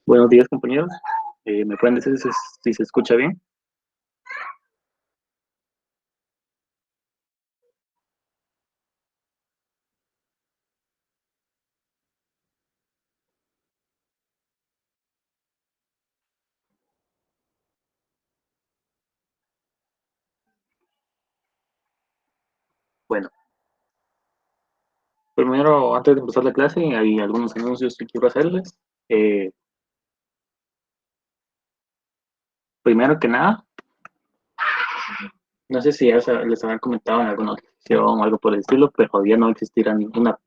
Buenos días, compañeros. ¿Me pueden decir si se escucha bien? Bueno, primero, antes de empezar la clase, hay algunos anuncios que quiero hacerles. Eh, Primero que nada, no sé si ya les habían comentado en alguna ocasión o algo por el estilo, pero todavía no existirá ninguna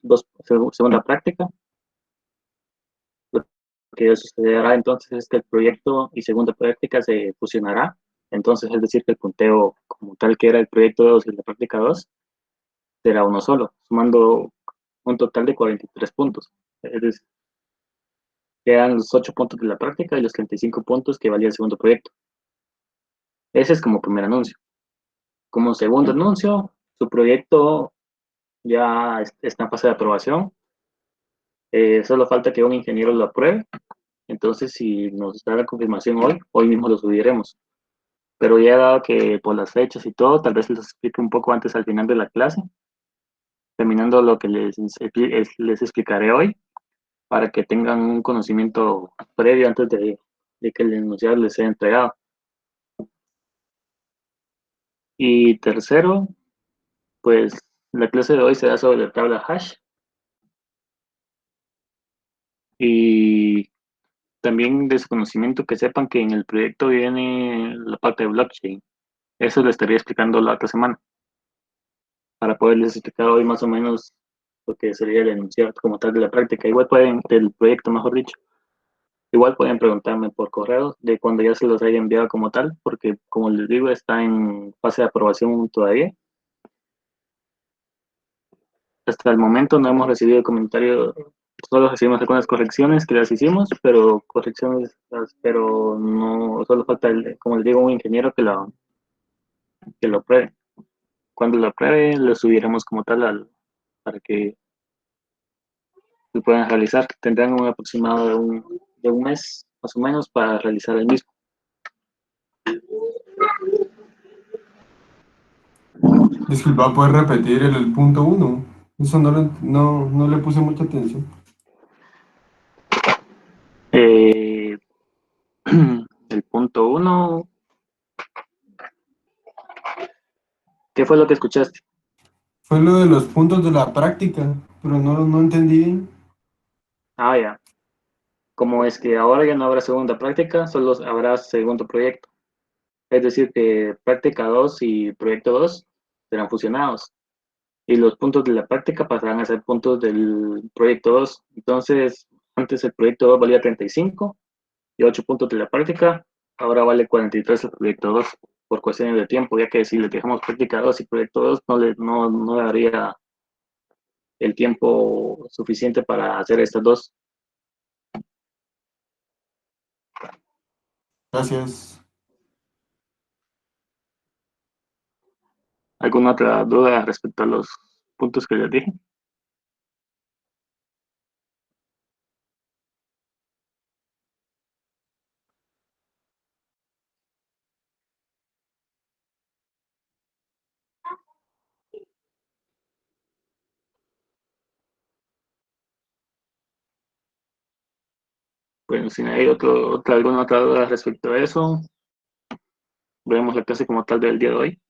segunda práctica. Lo que sucederá entonces es que el proyecto y segunda práctica se fusionará. Entonces, es decir, que el punteo como tal que era el proyecto 2 y la práctica 2 será uno solo, sumando un total de 43 puntos. Es decir, quedan los 8 puntos de la práctica y los 35 puntos que valía el segundo proyecto. Ese es como primer anuncio. Como segundo anuncio, su proyecto ya está en fase de aprobación. Solo falta que un ingeniero lo apruebe. Entonces, si nos da la confirmación hoy mismo lo subiremos. Pero ya dado que por las fechas y todo, tal vez les explique un poco antes al final de la clase, terminando lo que les explicaré hoy, para que tengan un conocimiento previo antes de que el enunciado les sea entregado. Y tercero, pues la clase de hoy será sobre la tabla hash y también de su conocimiento que sepan que en el proyecto viene la parte de blockchain. Eso lo estaría explicando la otra semana para poderles explicar hoy más o menos lo que sería el enunciado como tal de la práctica. Igual pueden, del proyecto mejor dicho, igual pueden preguntarme por correo de cuando ya se los haya enviado como tal, porque como les digo, está en fase de aprobación todavía. Hasta el momento no hemos recibido comentarios, solo recibimos algunas correcciones que las hicimos, pero correcciones, pero no, solo falta, como les digo, un ingeniero que lo apruebe. Cuando lo apruebe, lo subiremos como tal para que lo puedan realizar. Tendrán un aproximado de un mes, más o menos, para realizar el mismo. Disculpa, ¿puedes repetir el punto uno? Eso no le puse mucha atención. Eh, el punto uno, ¿qué fue lo que escuchaste? Fue lo de los puntos de la práctica, pero no entendí bien. Ah, ya. Como es que ahora ya no habrá segunda práctica, solo habrá segundo proyecto. Es decir, que práctica 2 y proyecto 2 serán fusionados. Y los puntos de la práctica pasarán a ser puntos del proyecto 2. Entonces, antes el proyecto 2 valía 35 y 8 puntos de la práctica. Ahora vale 43 el proyecto 2 por cuestiones de tiempo, ya que si le dejamos práctica 2 y proyecto 2 no daría el tiempo suficiente para hacer estas dos. Gracias. ¿Alguna otra duda respecto a los puntos que les dije? Bueno, si no hay alguna otra duda respecto a eso, vemos la clase como tal del día de hoy.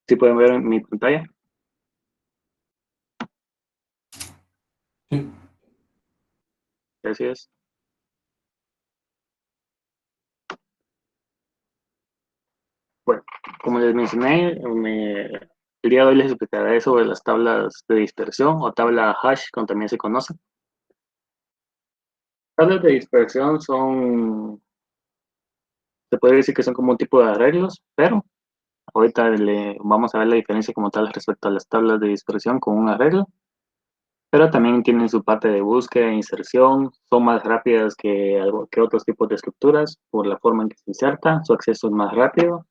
¿Sí pueden ver en mi pantalla? Sí. Gracias. Bueno, como les mencioné, el día de hoy les explicaré sobre las tablas de dispersión o tabla hash, como también se conoce. Tablas de dispersión se puede decir que son como un tipo de arreglos, pero ahorita vamos a ver la diferencia como tal respecto a las tablas de dispersión con un arreglo, pero también tienen su parte de búsqueda e inserción, son más rápidas que otros tipos de estructuras por la forma en que se inserta, su acceso es más rápido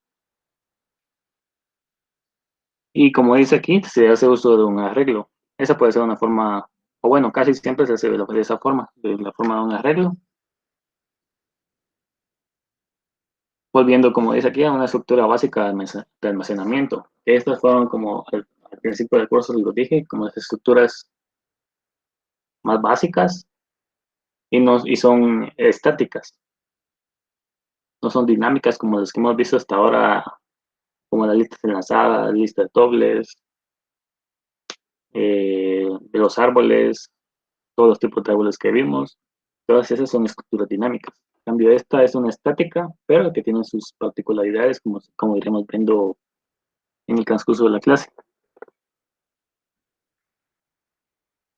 y como dice aquí, se hace uso de un arreglo. Esa puede ser una forma, o bueno, casi siempre se hace de esa forma, de la forma de un arreglo. Volviendo, como dice aquí, a una estructura básica de almacenamiento. Estas fueron como al principio del curso les lo dije, como las estructuras más básicas y son estáticas, no son dinámicas como las que hemos visto hasta ahora, como las listas enlazadas, listas dobles, de los árboles, todos los tipos de árboles que vimos, todas esas son estructuras dinámicas. En cambio, esta es una estática, pero que tiene sus particularidades, como iremos viendo en el transcurso de la clase.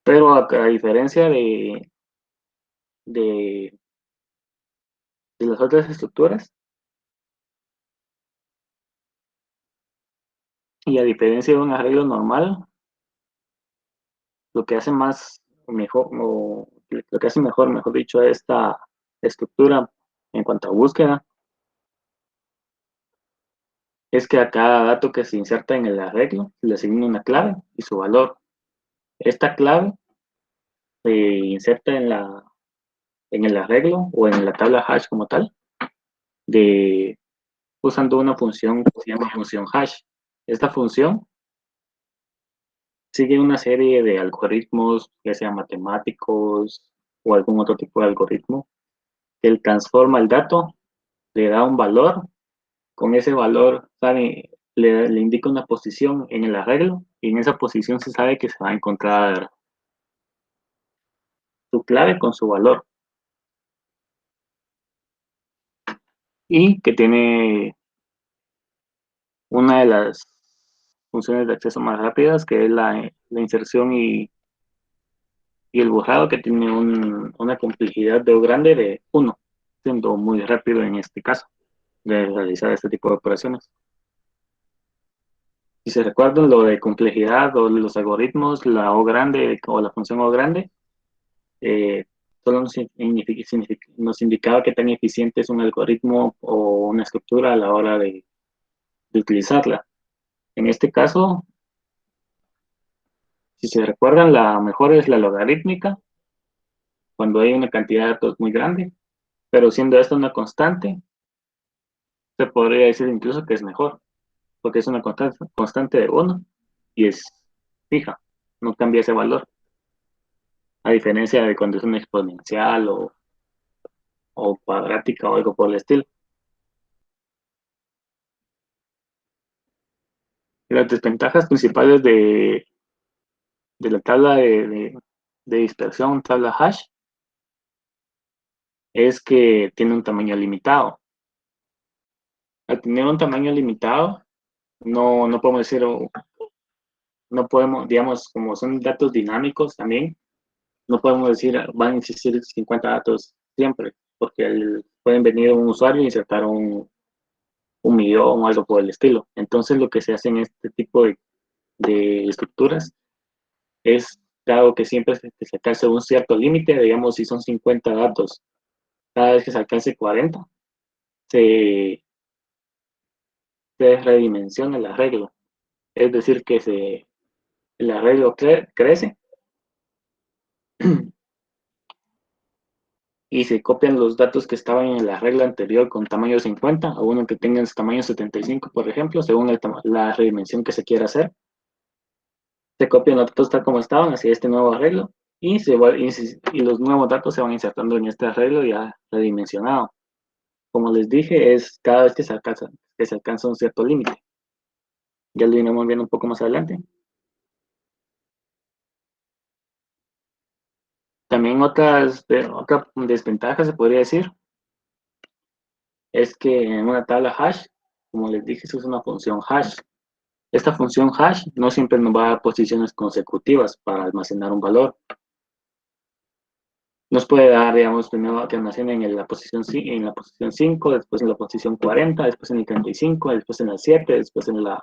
Pero a diferencia de, de las otras estructuras, y a diferencia de un arreglo normal, lo que hace más mejor, o lo que hace mejor, mejor dicho, a esta estructura en cuanto a búsqueda, es que a cada dato que se inserta en el arreglo se le asigna una clave y su valor. Esta clave se inserta en el arreglo o en la tabla hash como tal, de, usando una función que se llama función hash. Esta función sigue una serie de algoritmos, ya sean matemáticos o algún otro tipo de algoritmo, que él transforma el dato, le da un valor, con ese valor le indica una posición en el arreglo y en esa posición se sabe que se va a encontrar su clave con su valor y que tiene una de las funciones de acceso más rápidas, que es la inserción y el borrado, que tiene una complejidad de O grande de 1, siendo muy rápido en este caso de realizar este tipo de operaciones. Si se recuerdan lo de complejidad o los algoritmos, la O grande o la función O grande, eh, solo nos indicaba qué tan eficiente es un algoritmo o una estructura a la hora de utilizarla. En este caso, si se recuerdan, la mejor es la logarítmica, cuando hay una cantidad de datos muy grande, pero siendo esta una constante, se podría decir incluso que es mejor, porque es una constante de 1 y es fija, no cambia ese valor, a diferencia de cuando es una exponencial o cuadrática o algo por el estilo. Y las desventajas principales de la tabla de dispersión, tabla hash, es que tiene un tamaño limitado. Al tener un tamaño limitado, no podemos decir, no podemos, digamos, como son datos dinámicos también, no podemos decir van a existir 50 datos siempre, porque pueden venir un usuario y insertar un millón o algo por el estilo. Entonces lo que se hace en este tipo de estructuras es, dado que siempre se alcanza un cierto límite, digamos si son 50 datos, cada vez que se alcance 40, se, se redimensiona el arreglo. Es decir, que el arreglo crece y se copian los datos que estaban en la regla anterior con tamaño 50 a uno que tenga tamaño 75, por ejemplo, según la redimensión que se quiera hacer. Se copian los datos tal como estaban hacia este nuevo arreglo y los nuevos datos se van insertando en este arreglo ya redimensionado. Como les dije, es cada vez que se alcanza un cierto límite. Ya lo iremos viendo un poco más adelante. También otra desventaja, se podría decir, es que en una tabla hash, como les dije, se usa una función hash. Esta función hash no siempre nos va a dar posiciones consecutivas para almacenar un valor. Nos puede dar, digamos, primero que almacene en la posición 5, después en la posición 40, después en el 35, después en la 7, después en la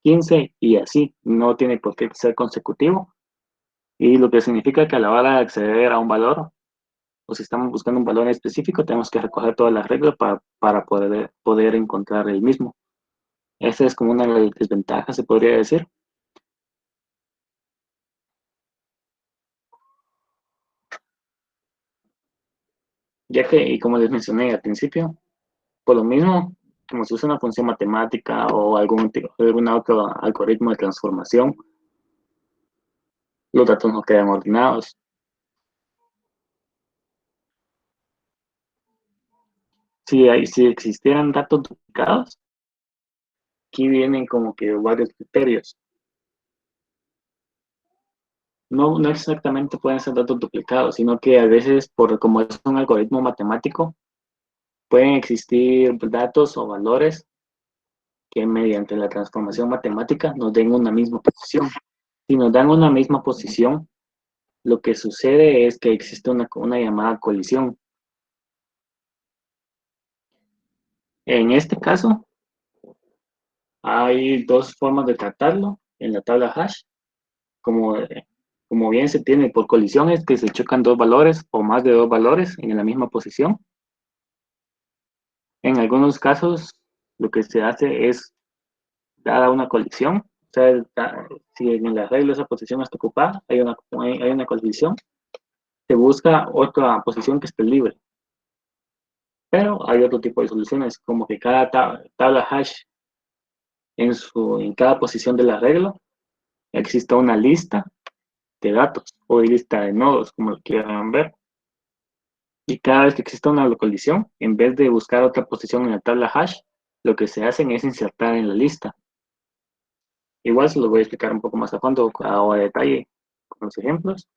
15 y así. No tiene por qué ser consecutivo. Y lo que significa que a la hora de acceder a un valor, o si estamos buscando un valor específico, tenemos que recoger todas las reglas para poder encontrar el mismo. Esa es como una de las desventajas, se podría decir. Ya que, y como les mencioné al principio, por lo mismo, como se usa una función matemática o algún otro algoritmo de transformación, los datos no quedan ordenados. Si existieran datos duplicados, aquí vienen como que varios criterios. No exactamente pueden ser datos duplicados, sino que a veces, como es un algoritmo matemático, pueden existir datos o valores que mediante la transformación matemática nos den una misma posición. Si nos dan una misma posición, lo que sucede es que existe una llamada colisión. En este caso, hay dos formas de tratarlo en la tabla hash. Como, como bien se tiene por colisión, es que se chocan dos valores o más de dos valores en la misma posición. En algunos casos, lo que se hace es, dada una colisión, o sea, si en la regla esa posición está ocupada, hay una colisión, se busca otra posición que esté libre. Pero hay otro tipo de soluciones, como que cada tabla hash en cada posición del arreglo exista una lista de datos o lista de nodos, como lo quieran ver. Y cada vez que exista una colisión, en vez de buscar otra posición en la tabla hash, lo que se hacen es insertar en la lista. Igual se lo voy a explicar un poco más a fondo o a detalle con los ejemplos.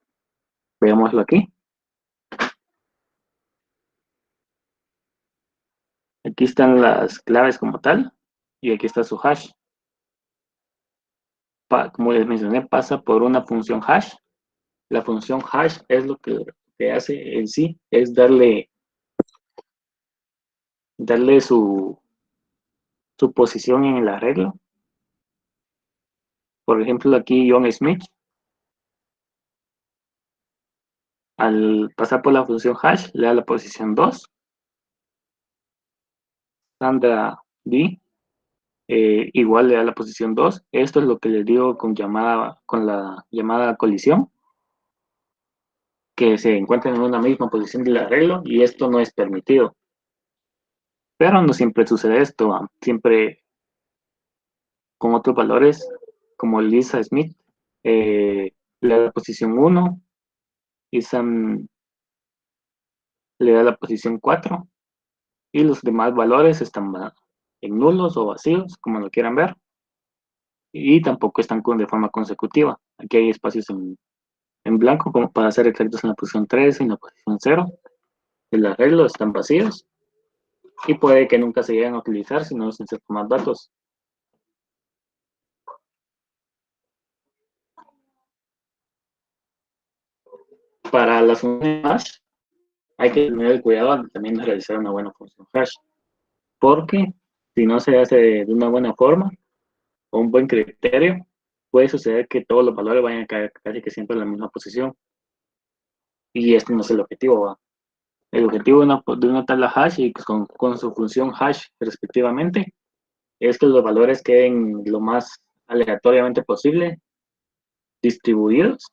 Veámoslo aquí. Aquí están las claves como tal y aquí está su hash. Como les mencioné, pasa por una función hash. La función hash es lo que hace en sí, es darle su posición en el arreglo. Por ejemplo, aquí John Smith, al pasar por la función hash, le da la posición 2. Sandra D, igual le da la posición 2. Esto es lo que les digo con la llamada colisión, que se encuentran en una misma posición del arreglo y esto no es permitido. Pero no siempre sucede esto, siempre con otros valores, como Lisa Smith, le da la posición 1 y Sam le da la posición 4 y los demás valores están en nulos o vacíos, como lo quieran ver, y tampoco están de forma consecutiva. Aquí hay espacios en blanco como para hacer efectos en la posición 3 y en la posición 0. El arreglo están vacíos y puede que nunca se lleguen a utilizar si no se insertan más datos. Para las funciones hash, hay que tener el cuidado también de realizar una buena función hash, porque si no se hace de una buena forma o un buen criterio, puede suceder que todos los valores vayan a caer casi que siempre en la misma posición. Y este no es el objetivo, ¿va? El objetivo de una tabla hash y con su función hash respectivamente es que los valores queden lo más aleatoriamente posible distribuidos,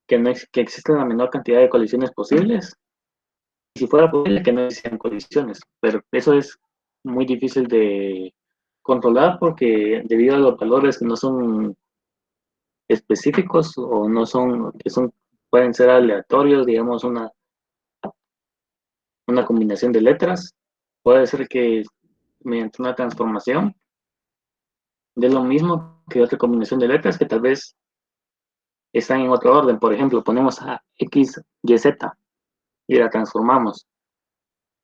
que exista la menor cantidad de colisiones posibles. Y si fuera posible, que no existieran colisiones. Pero eso es muy difícil de controlar porque debido a los valores que no son específicos o no son, pueden ser aleatorios, digamos una combinación de letras, puede ser que mediante una transformación de lo mismo que otra combinación de letras que tal vez están en otro orden. Por ejemplo, ponemos a X, Y, Z y la transformamos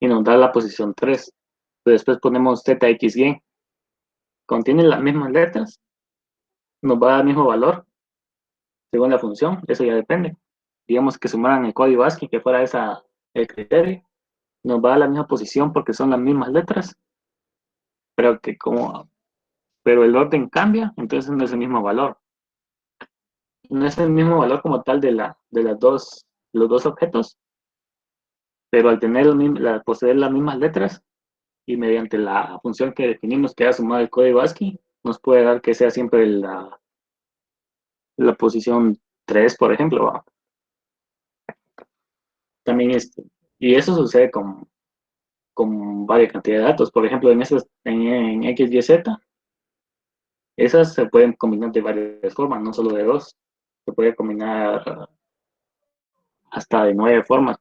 y nos da la posición 3. Después ponemos Z, X, Y. Contiene las mismas letras, nos va a dar el mismo valor según la función, eso ya depende. Digamos que sumaran el código ASCII, que fuera esa el criterio, nos va a dar la misma posición porque son las mismas letras, pero pero el orden cambia, entonces no es el mismo valor. No es el mismo valor como tal de los dos objetos, pero al tener poseer las mismas letras y mediante la función que definimos que ha sumado el código ASCII, nos puede dar que sea siempre la posición 3, por ejemplo. ¿Va? También y eso sucede con varias cantidades de datos. Por ejemplo, en X, Y, Z, esas se pueden combinar de varias formas, no solo de dos. Se puede combinar hasta de 9 formas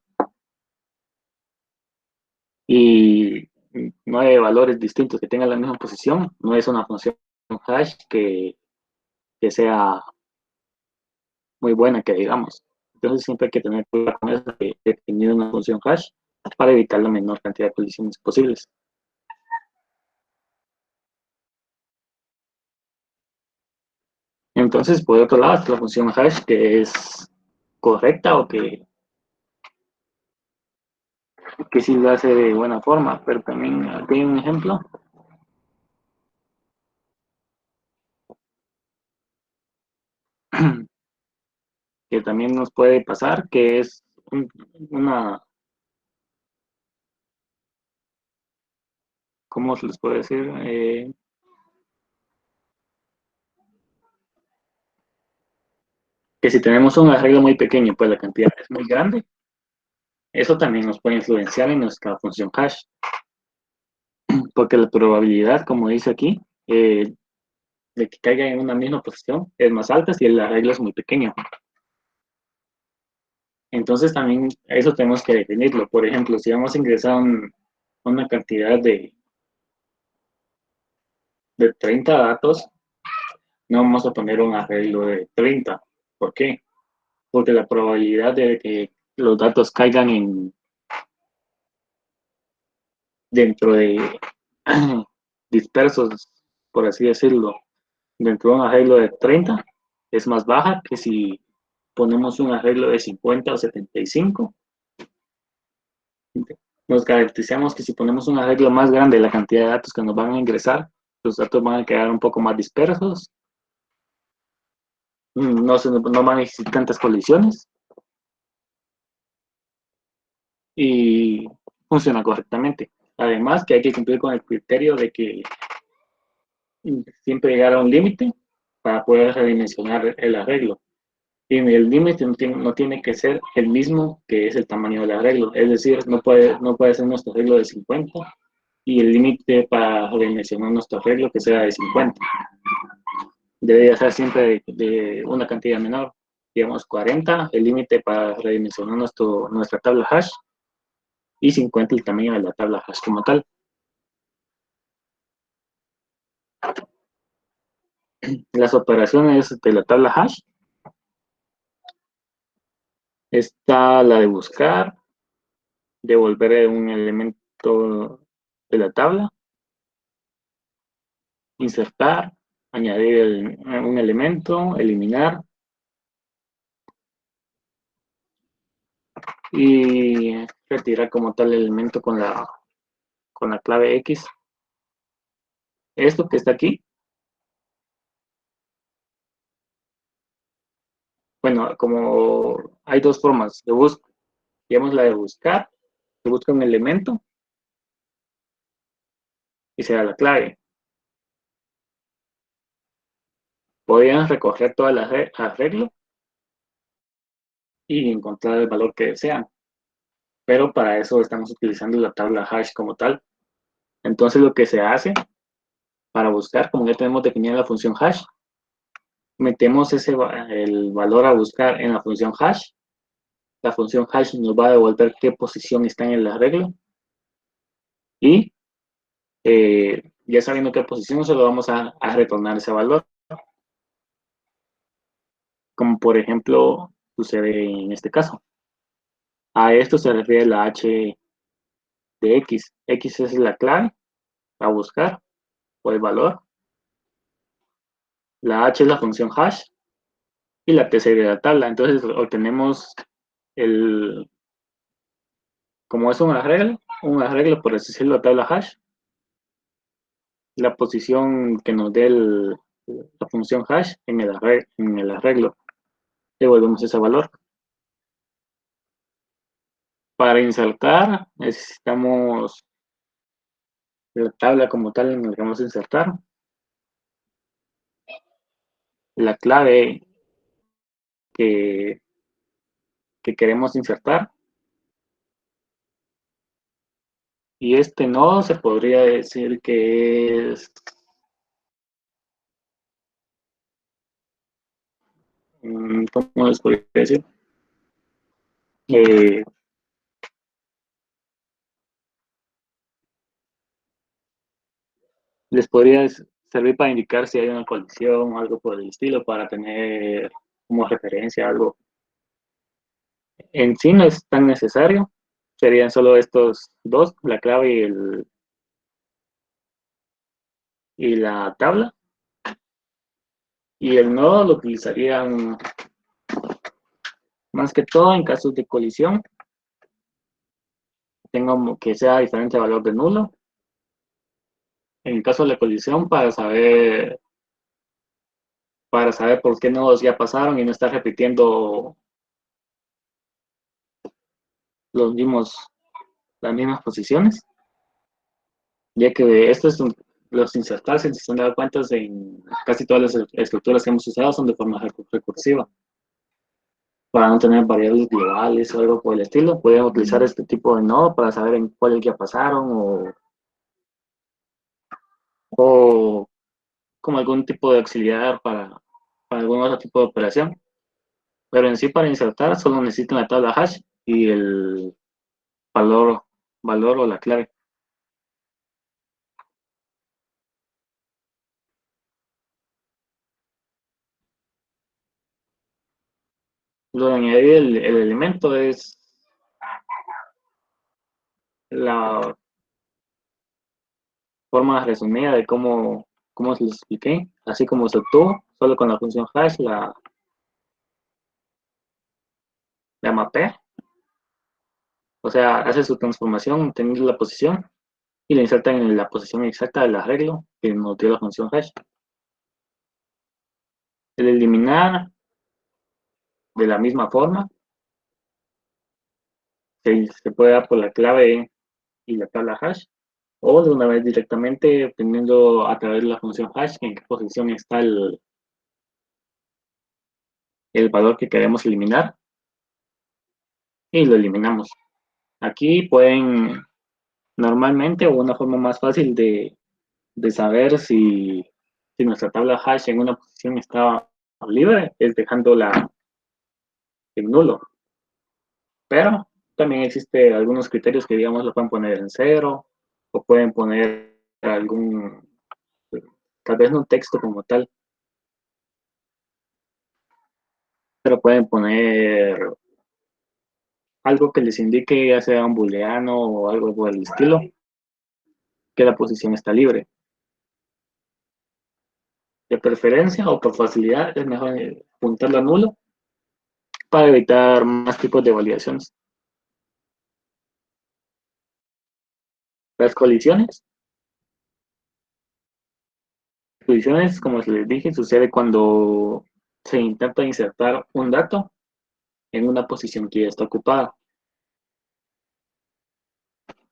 y 9 valores distintos que tengan la misma posición. No es una función hash que sea muy buena, que digamos. Entonces siempre hay que tener cuidado con eso de definir una función hash para evitar la menor cantidad de colisiones posibles. Entonces, por otro lado, está la función hash que es correcta o que sí lo hace de buena forma, pero también aquí hay un ejemplo que también nos puede pasar, que es una, ¿cómo se les puede decir? Que si tenemos un arreglo muy pequeño, pues la cantidad es muy grande, eso también nos puede influenciar en nuestra función hash, porque la probabilidad, como dice aquí, de que caiga en una misma posición es más alta si el arreglo es muy pequeño. Entonces también eso tenemos que definirlo. Por ejemplo, si vamos a ingresar una cantidad de 30 datos, no vamos a poner un arreglo de 30. ¿Por qué? Porque la probabilidad de que los datos caigan dentro de dispersos, por así decirlo, dentro de un arreglo de 30 es más baja que si ponemos un arreglo de 50 o 75. Nos garantizamos que si ponemos un arreglo más grande, la cantidad de datos que nos van a ingresar, los datos van a quedar un poco más dispersos, no van a existir tantas colisiones y funciona correctamente. Además, que hay que cumplir con el criterio de que siempre llegar a un límite para poder redimensionar el arreglo. Y el límite no tiene que ser el mismo que es el tamaño del arreglo. Es decir, no puede ser nuestro arreglo de 50 y el límite para redimensionar nuestro arreglo que sea de 50. Debería ser siempre de una cantidad menor. Digamos 40, el límite para redimensionar nuestra tabla hash, y 50 el tamaño de la tabla hash como tal. Las operaciones de la tabla hash, está la de buscar, devolver un elemento de la tabla, insertar, añadir un elemento, eliminar y retirar como tal el elemento con la clave X. Esto que está aquí, bueno, como hay dos formas de buscar, digamos la de buscar, se busca un elemento y se da la clave. Podrían recoger toda la arreglo y encontrar el valor que desean, pero para eso estamos utilizando la tabla hash como tal. Entonces lo que se hace para buscar, como ya tenemos definida la función hash, metemos el valor a buscar en la función hash. La función hash nos va a devolver qué posición está en el arreglo y Ya sabiendo qué posición, solo vamos a retornar ese valor. Como por ejemplo sucede en este caso. A esto se refiere la h de x. X es la clave a buscar o el valor. La h es la función hash y la t sería la tabla. Entonces obtenemos el, como es un arreglo por así decirlo, la tabla hash, la posición que nos dé la función hash en el arreglo. Devolvemos ese valor. Para insertar necesitamos la tabla como tal en la que vamos a insertar, la clave que, que queremos insertar, y este nodo se podría decir que es ¿cómo les podría decir? Eh, les podría servir para indicar si hay una colisión o algo por el estilo, para tener como referencia algo. En sí no es tan necesario, serían solo estos dos, la clave y la tabla. Y el nodo lo utilizarían más que todo en casos de colisión, tengo que sea diferente al valor de nulo. En el caso de la colisión, para saber por qué nodos ya pasaron y no estar repitiendo los mismos, las mismas posiciones, ya que los insertarse, si se han dado cuenta, en casi todas las estructuras que hemos usado son de forma recursiva. Para no tener variables globales o algo por el estilo, pueden utilizar este tipo de nodo para saber en cuál ya pasaron o como algún tipo de auxiliar para algún otro tipo de operación. Pero en sí, para insertar, solo necesitan la tabla hash y el valor, valor o la clave. Lo de añadir el elemento es la forma resumida de cómo se lo expliqué, así como se obtuvo, solo con la función hash la mapea, o sea, hace su transformación teniendo la posición y la inserta en la posición exacta del arreglo que nos dio la función hash. El eliminar de la misma forma se puede dar por la clave y la tabla hash, o de una vez directamente obteniendo a través de la función hash en qué posición está el valor que queremos eliminar y lo eliminamos. Aquí pueden, normalmente, o una forma más fácil de saber si nuestra tabla hash en una posición está libre es dejándola en nulo. Pero también existe algunos criterios que, digamos, lo pueden poner en cero o pueden poner algún, tal vez no un texto como tal, pero pueden poner algo que les indique, ya sea un booleano o algo por el estilo, que la posición está libre. De preferencia o por facilidad es mejor apuntarlo a nulo para evitar más tipos de validaciones. Las colisiones, como les dije, sucede cuando se intenta insertar un dato en una posición que ya está ocupada.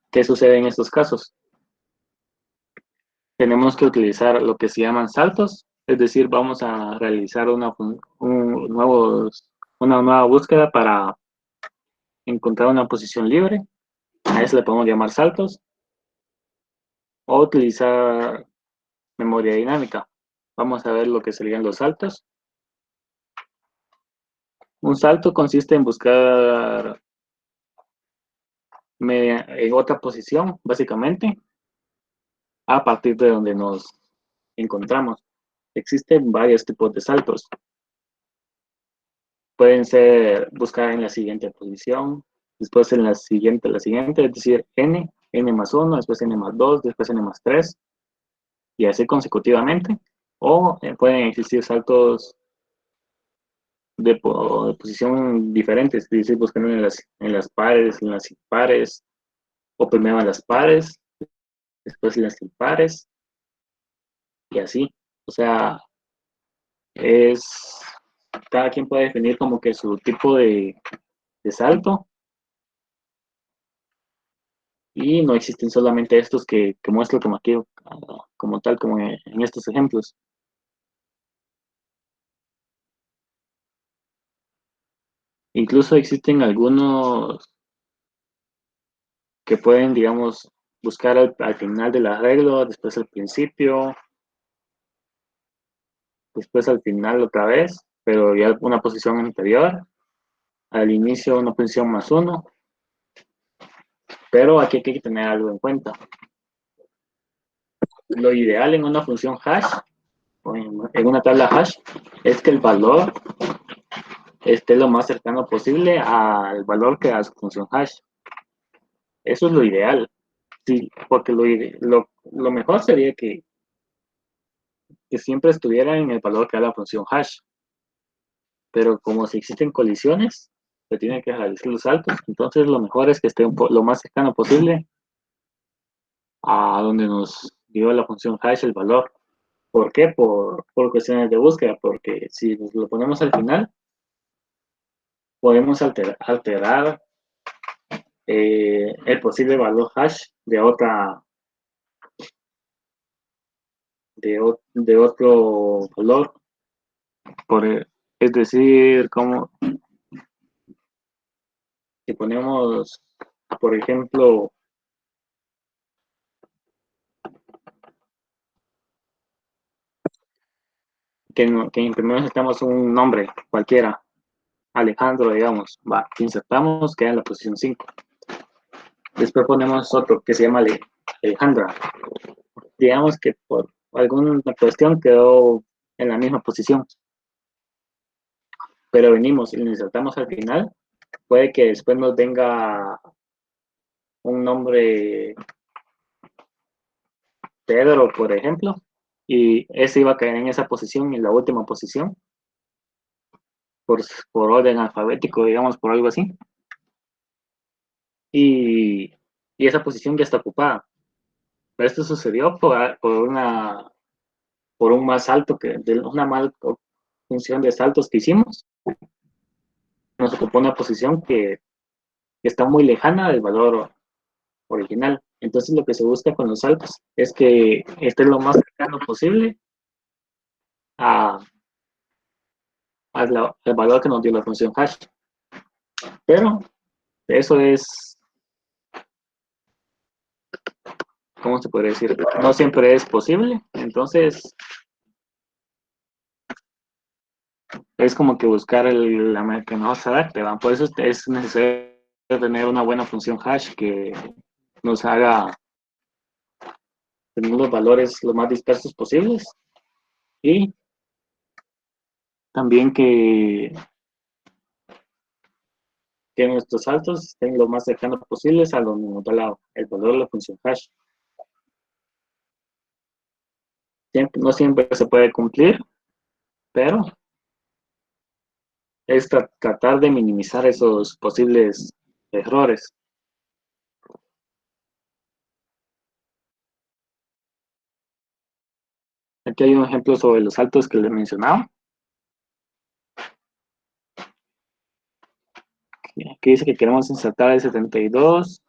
¿Qué sucede en estos casos? Tenemos que utilizar lo que se llaman saltos, es decir, vamos a realizar una nueva búsqueda para encontrar una posición libre. A eso le podemos llamar saltos, o utilizar memoria dinámica. Vamos a ver lo que serían los saltos. Un salto consiste en buscar en otra posición, básicamente, a partir de donde nos encontramos. Existen varios tipos de saltos. Pueden ser buscar en la siguiente posición, después en la siguiente, es decir, n más 1, después n más 2, después n más 3, y así consecutivamente. O pueden existir saltos de posición diferentes, es decir, buscando en las pares, en las impares, o primero en las pares, después en las impares, y así. O sea, es, cada quien puede definir como que su tipo de salto, y no existen solamente estos que muestro como aquí, como tal, como en estos ejemplos. Incluso existen algunos que pueden, digamos, buscar al final del arreglo, después al principio, después al final otra vez, pero ya una posición anterior, al inicio una posición más uno, pero aquí hay que tener algo en cuenta. Lo ideal en una función hash, o en una tabla hash, es que el valor esté lo más cercano posible al valor que da su función hash. Eso es lo ideal, sí, porque lo mejor sería que siempre estuviera en el valor que da la función hash, pero como si existen colisiones, se tienen que realizar los saltos, entonces lo mejor es que esté lo más cercano posible a donde nos dio la función hash el valor. ¿Por qué? Por cuestiones de búsqueda, porque si lo ponemos al final, podemos alterar el posible valor hash de otro valor. Es decir, como si ponemos, por ejemplo, que primero necesitamos un nombre cualquiera, Alejandro, digamos, va, insertamos, queda en la posición 5. Después ponemos otro que se llama Alejandra. Digamos que por alguna cuestión quedó en la misma posición, pero venimos y lo insertamos al final, puede que después nos venga un nombre Pedro, por ejemplo, y ese iba a caer en esa posición, en la última posición, por, por orden alfabético, digamos, por algo así. Y, y esa posición ya está ocupada. Pero esto sucedió por un más alto de una mal función de saltos que hicimos. Nos ocupó una posición que está muy lejana del valor original. Entonces lo que se busca con los saltos es que esté lo más cercano posible a, al valor que nos dio la función hash. Pero eso es, ¿cómo se podría decir? No siempre es posible. Entonces es como que buscar la que mejor se adapte, ¿va? Por eso es necesario tener una buena función hash que nos haga tener los valores lo más dispersos posibles, y también que nuestros saltos estén lo más cercanos posibles a donde nos da el valor de la función hash. No siempre se puede cumplir, pero es tratar de minimizar esos posibles errores. Aquí hay un ejemplo sobre los saltos que les mencionaba. Aquí dice que queremos insertar el 72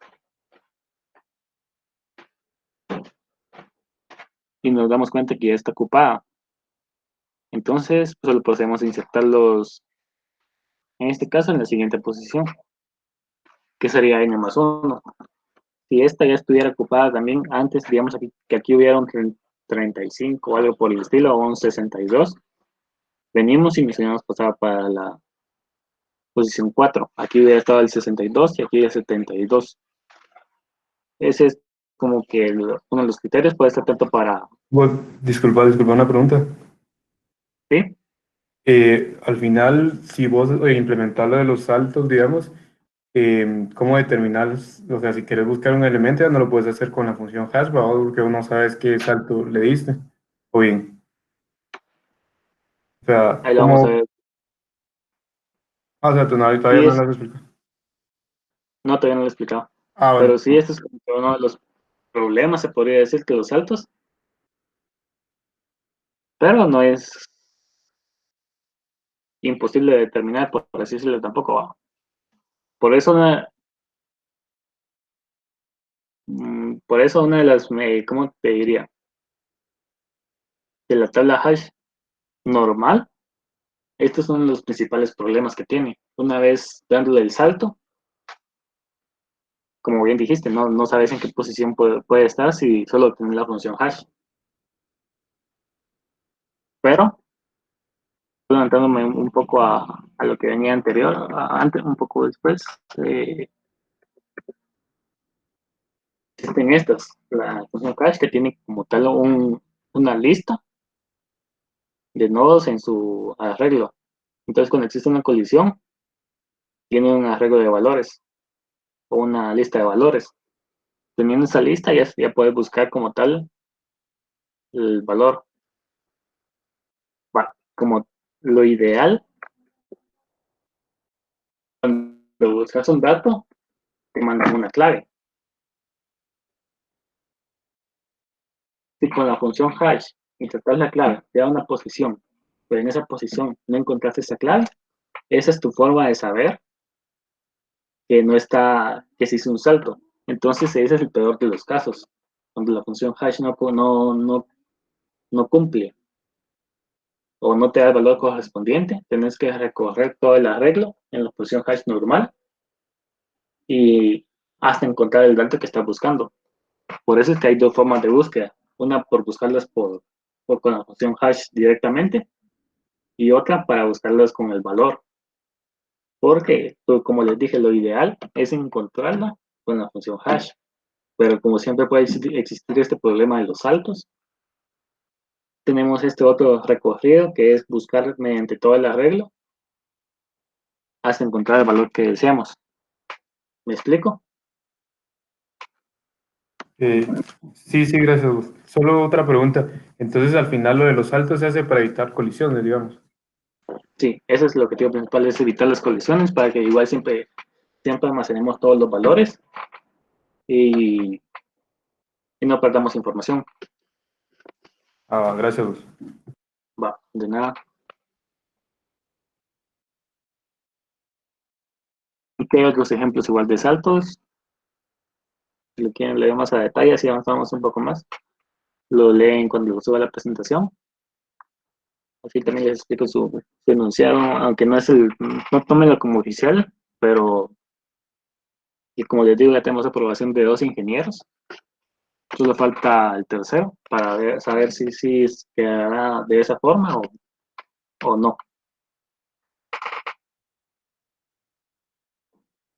y nos damos cuenta que ya está ocupada. Entonces, solo procedemos a insertarlos, en este caso, en la siguiente posición, que sería n más 1. Si esta ya estuviera ocupada también, antes, digamos aquí, que aquí hubiera un 35 o algo por el estilo, o un 62, venimos y mencionamos pasar para la posición 4. Aquí hubiera estado el 62 y aquí el 72. Ese es como que uno de los criterios puede ser tanto para, Disculpa una pregunta. ¿sí? Al final, si vos implementar lo de los saltos, digamos, ¿cómo determinas? O sea, si quieres buscar un elemento, ya no lo puedes hacer con la función hash, ¿va? Porque uno sabes qué salto le diste. O bien, o sea, Ahí lo vamos a ¿cómo? ver. Ah, o sea, tú todavía Sí, no lo has explicado. no, todavía no lo he explicado. Ah, Pero bueno. sí, este es como que uno de los problemas, se podría decir, que los saltos, pero no es imposible de determinar, por así decirlo, tampoco va. Por eso por eso una de las, ¿cómo te diría? De la tabla hash normal, estos son los principales problemas que tiene. Una vez dándole el salto, como bien dijiste, no sabes en qué posición puede estar si solo tienes la función hash. Pero, adelantándome un poco a lo que venía anterior, antes, un poco después, existen estas, la función hash que tiene como tal una lista de nodos en su arreglo. Entonces, cuando existe una colisión, tiene un arreglo de valores o una lista de valores. Teniendo esa lista, ya puedes buscar como tal el valor. Como lo ideal, cuando buscas un dato, te mandan una clave. Si con la función hash insertas la clave, te da una posición, pero en esa posición no encontraste esa clave, esa es tu forma de saber que no está, que se hizo un salto. Entonces ese es el peor de los casos, cuando la función hash no cumple o no te da el valor correspondiente, tenés que recorrer todo el arreglo en la posición hash normal y hasta encontrar el dato que estás buscando. Por eso es que hay dos formas de búsqueda, una por buscarlas con la función hash directamente y otra para buscarlas con el valor. Porque, como les dije, lo ideal es encontrarla con la función hash. Pero como siempre puede existir este problema de los saltos, tenemos este otro recorrido que es buscar mediante todo el arreglo hasta encontrar el valor que deseamos. ¿Me explico? Eh, sí, sí, gracias, Gus. Solo otra pregunta. Entonces, al final, lo de los saltos se hace para evitar colisiones, digamos. Sí, ese es el objetivo principal, es evitar las colisiones para que igual siempre almacenemos todos los valores y, y no perdamos información. Ah, gracias, Gus. Va, de nada. ¿Y qué hay otros ejemplos igual de saltos? Si lo quieren leer más a detalle, así avanzamos un poco más. Lo leen cuando suba la presentación. Así también les explico su enunciado, aunque no tómenlo como oficial, pero y como les digo, ya tenemos aprobación de 2 ingenieros. Solo falta el tercero para saber si quedará de esa forma o no.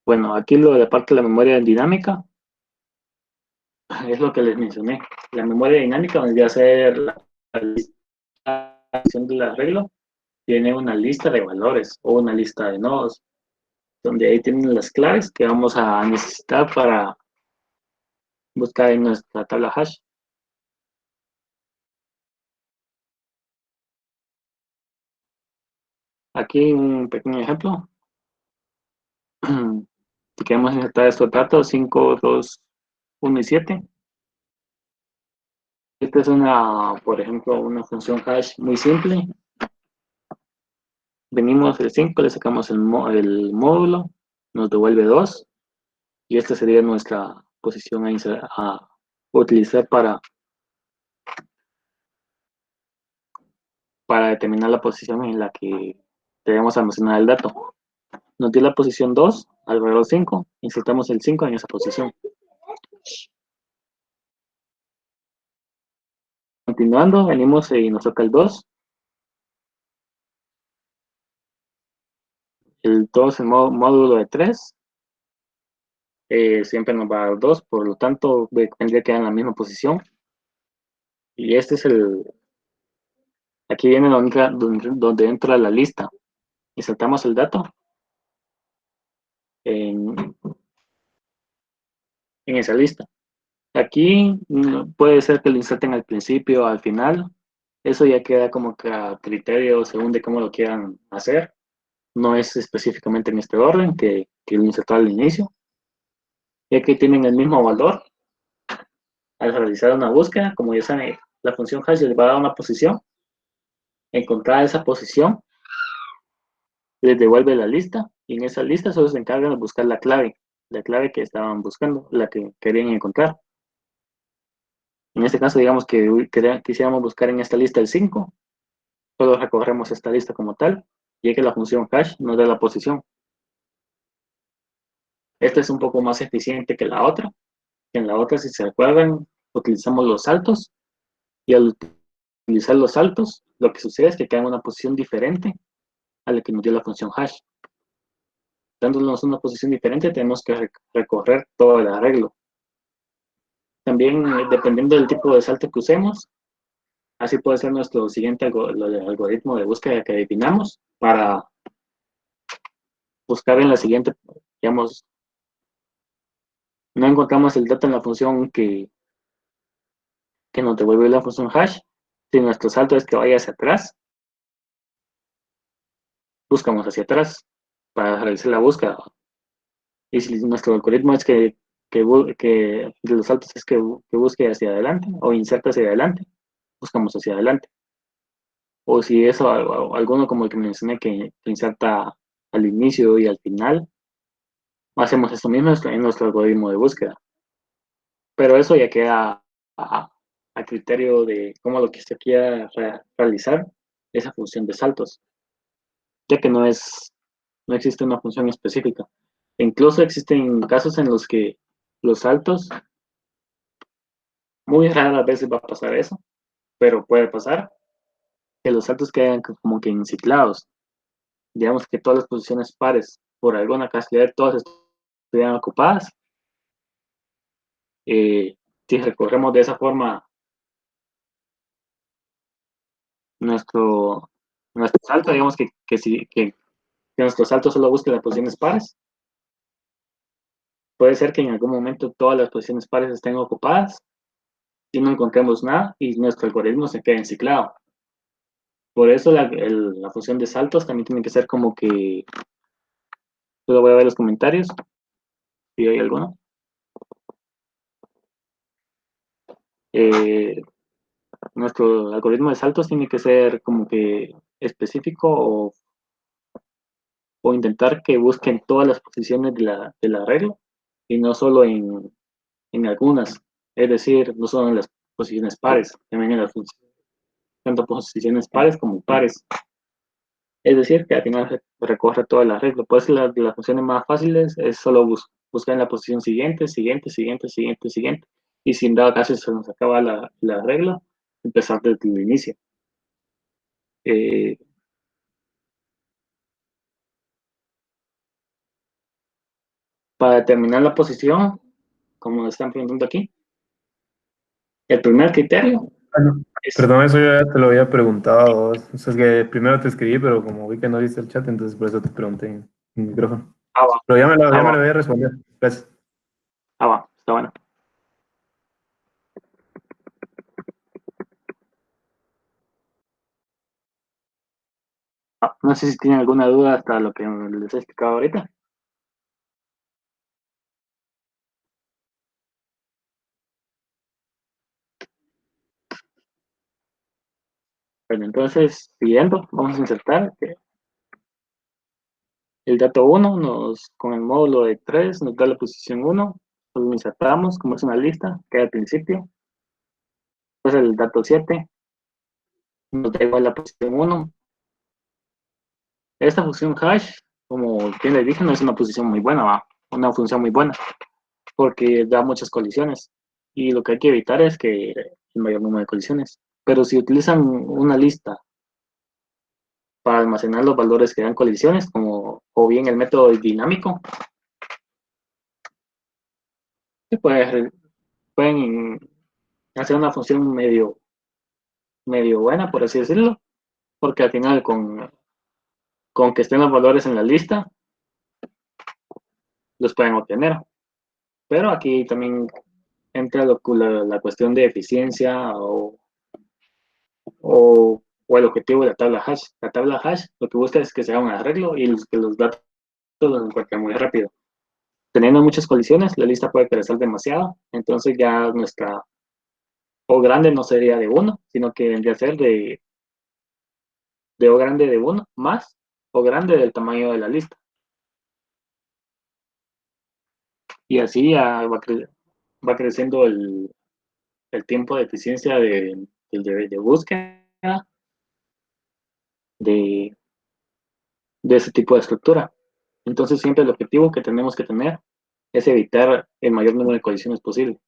Bueno, aquí lo de la parte de la memoria dinámica es lo que les mencioné. La memoria dinámica vendría a ser la lista del arreglo, tiene una lista de valores o una lista de nodos, donde ahí tienen las claves que vamos a necesitar para buscar en nuestra tabla hash. Aquí un pequeño ejemplo. Si queremos insertar estos datos 5, 2, 1 y 7. Esta es por ejemplo, una función hash muy simple. Venimos el 5, le sacamos el módulo, nos devuelve 2 y esta sería nuestra posición a utilizar para determinar la posición en la que debemos almacenar el dato. Nos dio la posición 2 al valor 5, insertamos el 5 en esa posición. Continuando, venimos y nos toca el 2. El 2 en módulo de 3. siempre nos va a dar 2, por lo tanto tendría que quedar en la misma posición. Y este es aquí viene donde entra la lista. Y saltamos el dato en, en esa lista. Aquí puede ser que lo inserten al principio o al final. Eso ya queda como que a criterio según de cómo lo quieran hacer. No es específicamente en este orden que lo insertó al inicio. Y aquí tienen el mismo valor. Al realizar una búsqueda, como ya saben, la función hash les va a dar una posición. Encontrar esa posición, les devuelve la lista. Y en esa lista solo se encargan de buscar la clave que estaban buscando, la que querían encontrar. En este caso, digamos que quisiéramos buscar en esta lista el 5, solo recorremos esta lista como tal, y que la función hash nos da la posición. Esta es un poco más eficiente que la otra. En la otra, si se recuerdan, utilizamos los saltos, y al utilizar los saltos, lo que sucede es que queda en una posición diferente a la que nos dio la función hash. Dándonos una posición diferente, tenemos que recorrer todo el arreglo. También, dependiendo del tipo de salto que usemos, así puede ser nuestro siguiente algoritmo de búsqueda que definamos para buscar en la siguiente, digamos, no encontramos el dato en la función que nos devuelve la función hash. Si nuestro salto es que vaya hacia atrás, buscamos hacia atrás para realizar la búsqueda. Y si nuestro algoritmo es que de los saltos es que busque hacia adelante o inserta hacia adelante, buscamos hacia adelante. O si es alguno como el que mencioné que inserta al inicio y al final, hacemos esto mismo en nuestro algoritmo de búsqueda. Pero eso ya queda a criterio de cómo lo que se quiera realizar esa función de saltos, ya que no existe una función específica. E incluso existen casos en los que los saltos, muy raras veces va a pasar eso, pero puede pasar que los saltos quedan como que enciclados. Digamos que todas las posiciones pares, por alguna casualidad, todas estuvieran ocupadas. Si recorremos de esa forma nuestro, nuestro salto, digamos que nuestro salto solo busque las posiciones pares, puede ser que en algún momento todas las posiciones pares estén ocupadas y no encontremos nada y nuestro algoritmo se quede enciclado. Por eso la función de saltos también tiene que ser como que, solo voy a ver los comentarios, si hay alguno. Eh, Nuestro algoritmo de saltos tiene que ser como que específico o intentar que busquen todas las posiciones de la regla y no solo en algunas. Es decir, no solo en las posiciones pares, también en las tanto posiciones pares como pares. Es decir, que al final recorre toda la regla. Puede ser de las funciones más fáciles, es solo buscar en la posición siguiente, siguiente, siguiente, siguiente, siguiente. Y si en dado caso se nos acaba la regla, empezar desde el inicio. Eh, para determinar la posición, como están preguntando aquí, el primer criterio Ah, no. es, Perdón, eso yo ya te lo había preguntado. O sea, es que primero te escribí, pero como vi que no viste el chat, entonces por eso te pregunté en el micrófono. va, Pero ya me lo va, había respondido. Gracias. va, está bueno. No sé si tienen alguna duda hasta lo que les he explicado ahorita. Bueno, entonces, siguiendo, vamos a insertar que el dato 1 con el módulo de 3 nos da la posición 1, lo insertamos como es una lista, queda al principio. Después el dato 7 nos da igual la posición 1. Esta función hash, como bien les dije, no es una posición muy buena, va, una función muy buena, porque da muchas colisiones. Y lo que hay que evitar es que el mayor número de colisiones. Pero si utilizan una lista para almacenar los valores que dan colisiones, como o bien el método dinámico, se pueden hacer una función medio buena, por así decirlo, porque al final con que estén los valores en la lista, los pueden obtener. Pero aquí también entra la cuestión de eficiencia o el objetivo de la tabla hash. La tabla hash lo que busca es que se haga un arreglo y que los datos los encuentren muy rápido. Teniendo muchas colisiones, la lista puede crecer demasiado, entonces ya nuestra O grande no sería de uno, sino que vendría a ser de O grande de uno más O grande del tamaño de la lista. Y así ya va creciendo el tiempo de eficiencia de búsqueda de, de ese tipo de estructura. Entonces siempre el objetivo que tenemos que tener es evitar el mayor número de colisiones posible.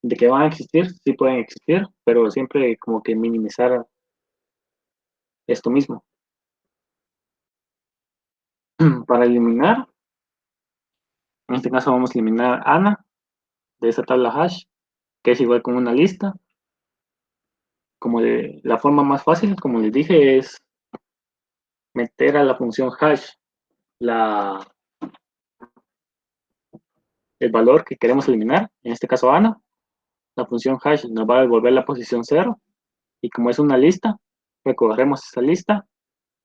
De que van a existir, sí pueden existir, pero siempre como que minimizar esto mismo. Para eliminar, en este caso vamos a eliminar Ana de esa tabla hash, que es igual con una lista. La forma más fácil, como les dije, es meter a la función hash la, el valor que queremos eliminar, en este caso Ana. La función hash nos va a devolver la posición 0 y como es una lista, recorremos esa lista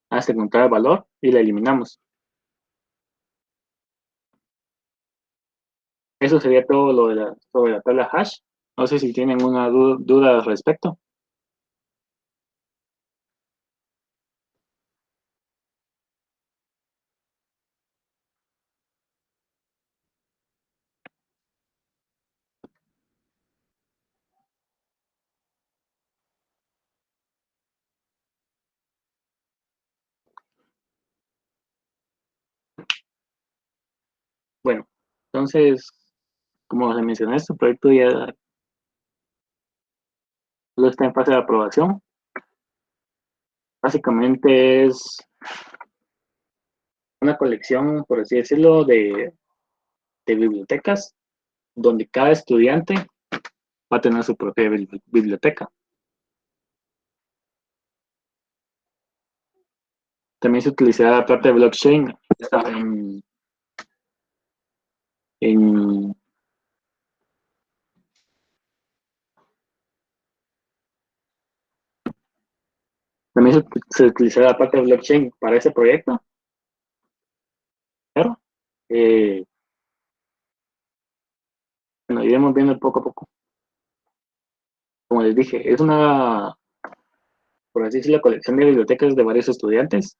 hasta encontrar el valor y la eliminamos. Eso sería todo sobre la tabla hash. No sé si tienen una duda al respecto. Bueno, entonces, como les mencioné, este proyecto ya lo está en fase de aprobación. Básicamente es una colección, por así decirlo, de bibliotecas, donde cada estudiante va a tener su propia biblioteca. También se utilizará la parte de blockchain en- también se utilizará la parte de blockchain para ese proyecto, pero eh, bueno, iremos viendo poco a poco. Como les dije, es una, por así decirlo, colección de bibliotecas de varios estudiantes,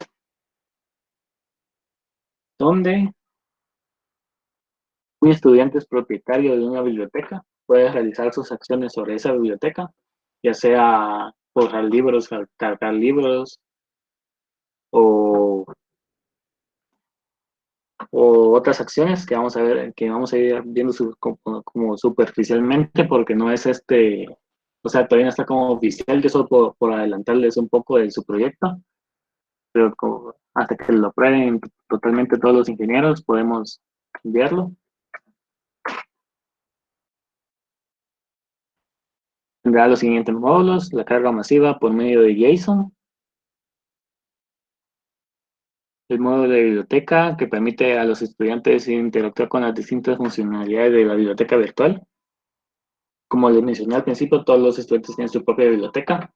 donde un estudiante es propietario de una biblioteca, puede realizar sus acciones sobre esa biblioteca, ya sea borrar libros, cargar libros o, o otras acciones que vamos a ver, que vamos a ir viendo como superficialmente porque no es o sea, todavía no está como oficial, yo solo por adelantarles un poco de su proyecto, pero hasta que lo prueben totalmente todos los ingenieros podemos enviarlo. Tendrá los siguientes módulos: la carga masiva por medio de JSON, el módulo de biblioteca que permite a los estudiantes interactuar con las distintas funcionalidades de la biblioteca virtual. Como les mencioné al principio, todos los estudiantes tienen su propia biblioteca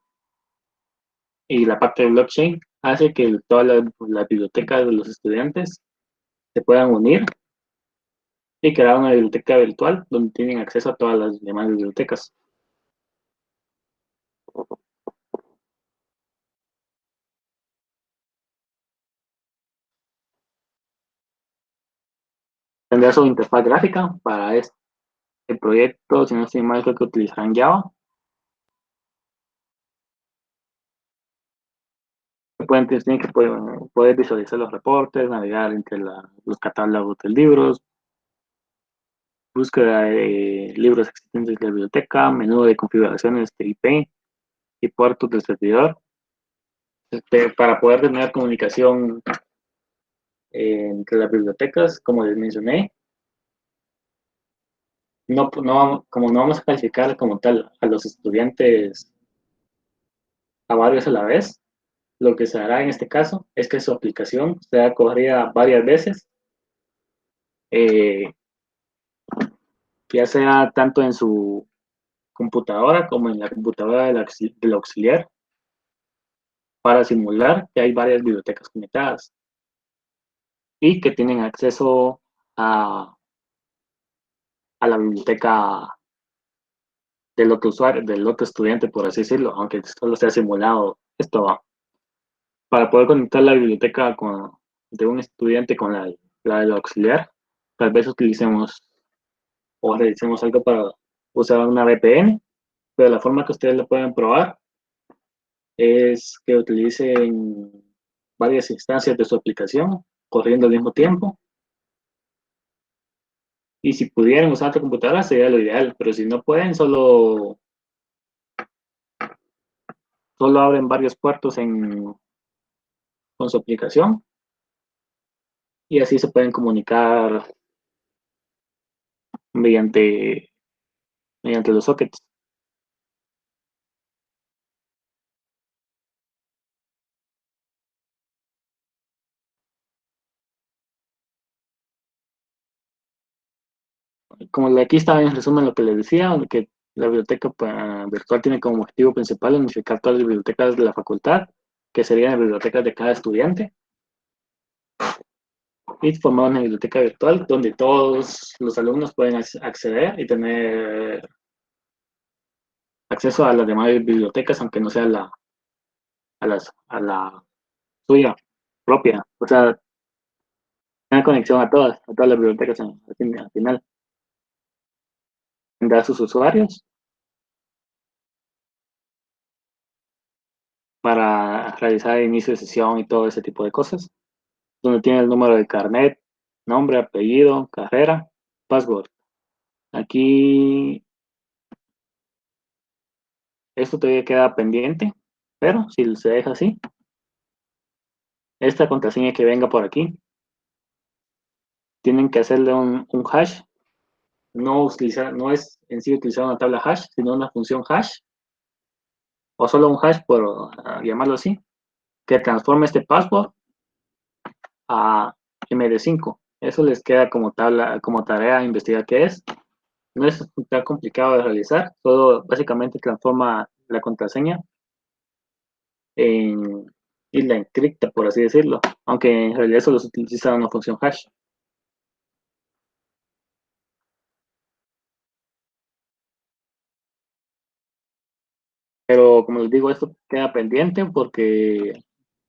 y la parte de blockchain hace que todas las bibliotecas de los estudiantes se puedan unir y crear una biblioteca virtual donde tienen acceso a todas las demás bibliotecas. Tendrá su interfaz gráfica para este proyecto, si no estoy mal, creo que utilizarán Java. Tienen que poder visualizar los reportes, navegar entre los catálogos de libros, búsqueda de libros existentes de la biblioteca, menú de configuraciones de IP y puertos del servidor, para poder tener comunicación entre las bibliotecas, como les mencioné. como no vamos a calificar como tal a los estudiantes a varios a la vez, lo que se hará en este caso es que su aplicación será corrida varias veces, eh, ya sea tanto en su computadora como en la computadora del auxiliar, para simular que hay varias bibliotecas conectadas y que tienen acceso a, a la biblioteca del otro usuario, del otro estudiante, por así decirlo, aunque solo sea simulado. Esto para poder conectar la biblioteca de un estudiante con la del auxiliar, tal vez utilicemos o realicemos algo para usar una VPN, pero la forma que ustedes lo pueden probar es que utilicen varias instancias de su aplicación corriendo al mismo tiempo. Y si pudieran usar otra computadora sería lo ideal, pero si no pueden, solo abren varios puertos con su aplicación y así se pueden comunicar mediante, mediante los sockets. Como aquí está en resumen lo que les decía, que la biblioteca virtual tiene como objetivo principal unificar todas las bibliotecas de la facultad, que serían las bibliotecas de cada estudiante, y formar una biblioteca virtual donde todos los alumnos pueden acceder y tener acceso a las demás bibliotecas, aunque no sea a la suya propia. O sea, tener conexión a todas las bibliotecas al final. Tendrá sus usuarios para realizar inicio de sesión y todo ese tipo de cosas, donde tiene el número de carnet, nombre, apellido, carrera, password. Aquí esto todavía queda pendiente, pero si se deja así, esta contraseña que venga por aquí, tienen que hacerle un hash, no es en sí utilizar una tabla hash, sino una función hash, o solo un hash por llamarlo así, que transforme este password a MD5. Eso les queda como tabla, como tarea a investigar qué es. No es tan complicado de realizar, todo básicamente transforma la contraseña en y la encripta, por así decirlo, aunque en realidad solo se utiliza una función hash. Pero como les digo, esto queda pendiente porque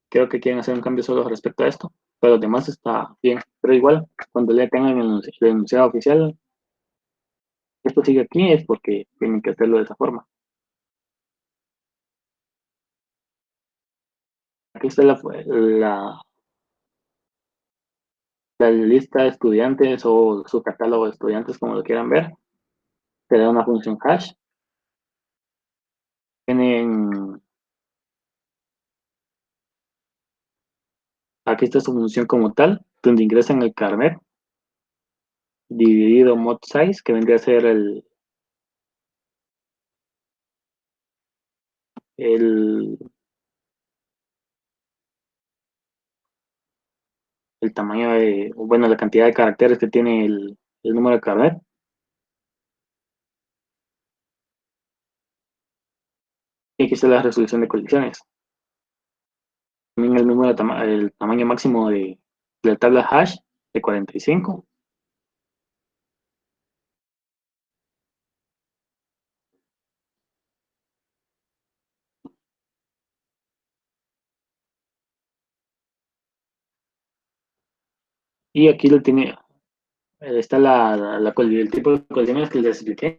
creo que quieren hacer un cambio solo respecto a esto, pero demás está bien. Pero igual, cuando le tengan el enunciado oficial, esto sigue aquí, es porque tienen que hacerlo de esa forma. Aquí está la lista de estudiantes o su catálogo de estudiantes, como lo quieran ver. Te da una función hash. Tienen, aquí está su función como tal, donde ingresan el carnet dividido mod size, que vendría a ser el, el tamaño de, bueno, la cantidad de caracteres que tiene el número de carnet. Y aquí está la resolución de colisiones. También el número el tamaño máximo de la tabla hash de 45. Y aquí lo tiene, está el tipo de colisiones que les expliqué.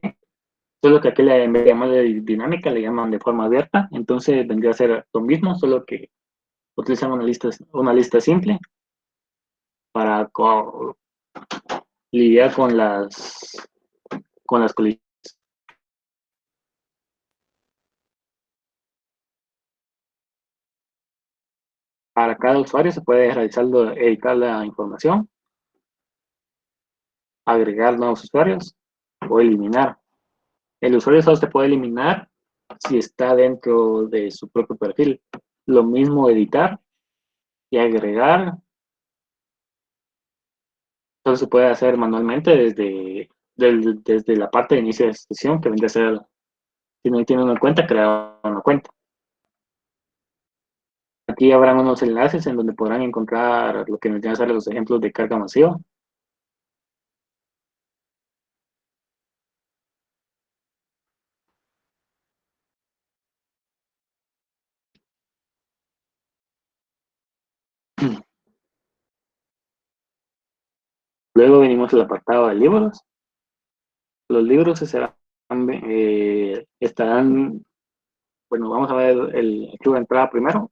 Solo que aquí en vez de llamarle dinámica, le llaman de forma abierta. Entonces vendría a ser lo mismo, solo que utilizan una lista simple para lidiar con las colisiones. Para cada usuario se puede editar la información, agregar nuevos usuarios o eliminar. El usuario solo se puede eliminar si está dentro de su propio perfil. Lo mismo editar y agregar, solo se puede hacer manualmente desde la parte de inicio de sesión, que vendría a ser, si no tiene una cuenta, crear una cuenta. Aquí habrán unos enlaces en donde podrán encontrar lo que nos a ser los ejemplos de carga masiva. Luego venimos al apartado de libros. Los libros estarán, bueno, vamos a ver el archivo de entrada primero.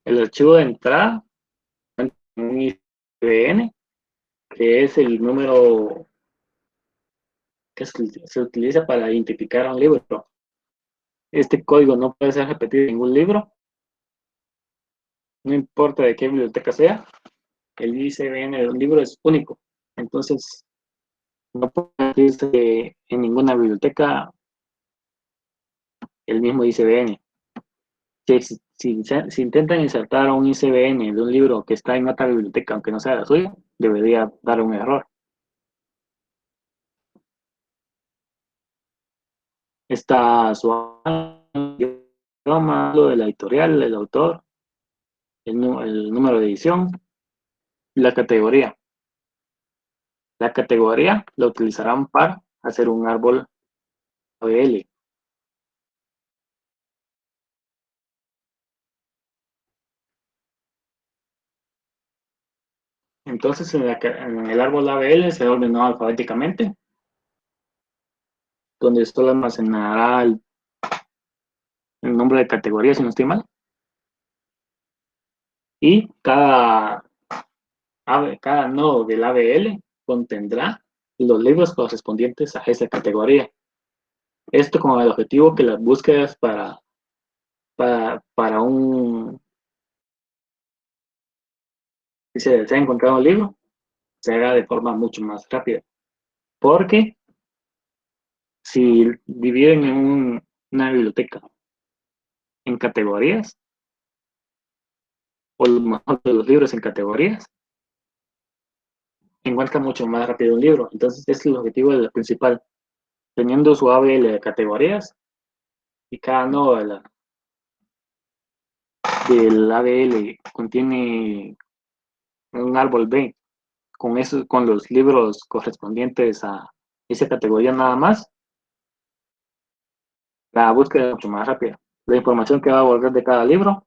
El archivo de entrada, un ISBN, que es el número que se utiliza para identificar un libro. Este código no puede ser repetido en ningún libro, no importa de qué biblioteca sea. El ISBN de un libro es único, entonces no puede repetirse en ninguna biblioteca el mismo ISBN. Si intentan insertar un ISBN de un libro que está en otra biblioteca, aunque no sea la suya, debería dar un error. Está su idioma, lo de la editorial, el autor, el número de edición, la categoría. La categoría la utilizarán para hacer un árbol ABL. Entonces, en el árbol ABL se ordenó alfabéticamente, donde esto almacenará el nombre de categoría, si no estoy mal, y cada nodo del ABL contendrá los libros correspondientes a esa categoría. Esto con el objetivo que las búsquedas para si se desea encontrar un libro, se haga de forma mucho más rápida. Porque si dividen una biblioteca en categorías, o mejor de los libros en categorías, encuentra mucho más rápido un libro. Entonces, ese es el objetivo principal. Teniendo su ABL de categorías y cada nodo del ABL contiene un árbol B con los libros correspondientes a esa categoría nada más, la búsqueda es mucho más rápida. La información que va a volver de cada libro va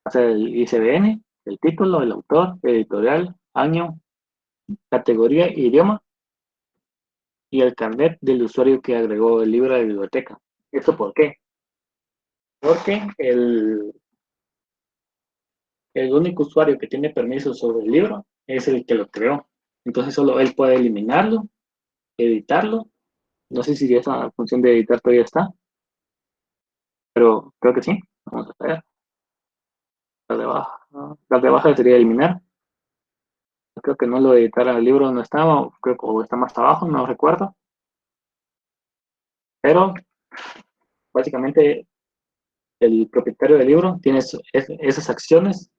a ser el ISBN, el título, el autor, editorial, año, categoría, idioma y el carnet del usuario que agregó el libro de biblioteca. ¿Esto por qué? Porque el único usuario que tiene permiso sobre el libro es el que lo creó. Entonces solo él puede eliminarlo, editarlo. No sé si esa función de editar todavía está, pero creo que sí. Vamos a ver. La de baja. La de baja sería eliminar. Creo que no lo de editar al libro no estaba, creo que está más abajo, no recuerdo. Pero básicamente el propietario del libro tiene esas acciones,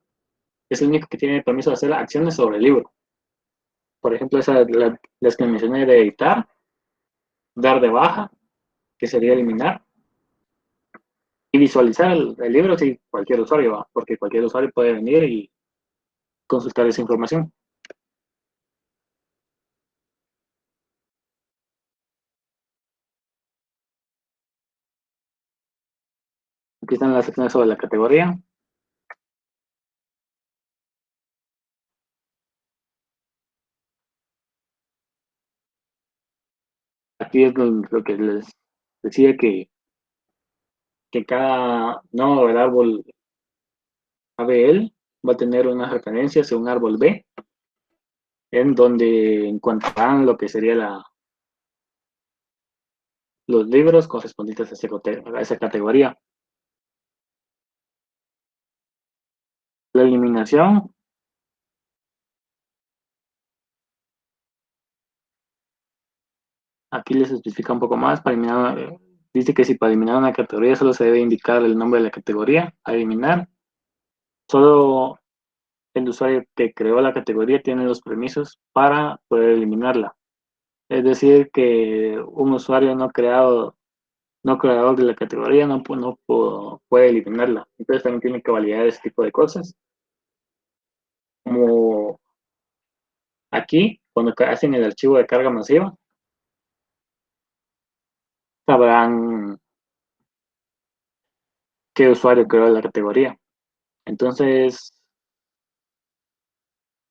es el único que tiene permiso de hacer acciones sobre el libro. Por ejemplo, las que mencioné de editar, dar de baja, que sería eliminar, y visualizar el libro si cualquier usuario va, porque cualquier usuario puede venir y consultar esa información. Aquí están las secciones sobre la categoría. Aquí es lo que les decía que cada nodo del árbol ABL va a tener unas referencias a un árbol B, en donde encontrarán lo que sería los libros correspondientes a esa categoría. La eliminación, aquí les especifica un poco más. Para eliminar, dice que si para eliminar una categoría solo se debe indicar el nombre de la categoría a eliminar. Solo el usuario que creó la categoría tiene los permisos para poder eliminarla. Es decir, que un usuario no creador de la categoría puede eliminarla. Entonces también tiene que validar ese tipo de cosas. Como aquí, cuando hacen el archivo de carga masiva, sabrán qué usuario creó la categoría. Entonces,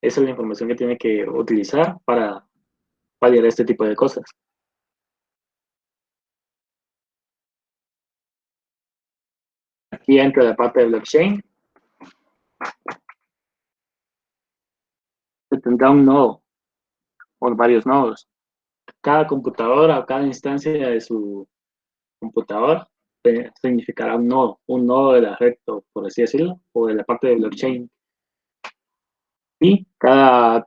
esa es la información que tiene que utilizar para validar este tipo de cosas. Aquí entra la parte de blockchain. Se tendrá un nodo o varios nodos. Cada computadora o cada instancia de su computador significará un nodo de la red, por así decirlo, o de la parte de blockchain. Y cada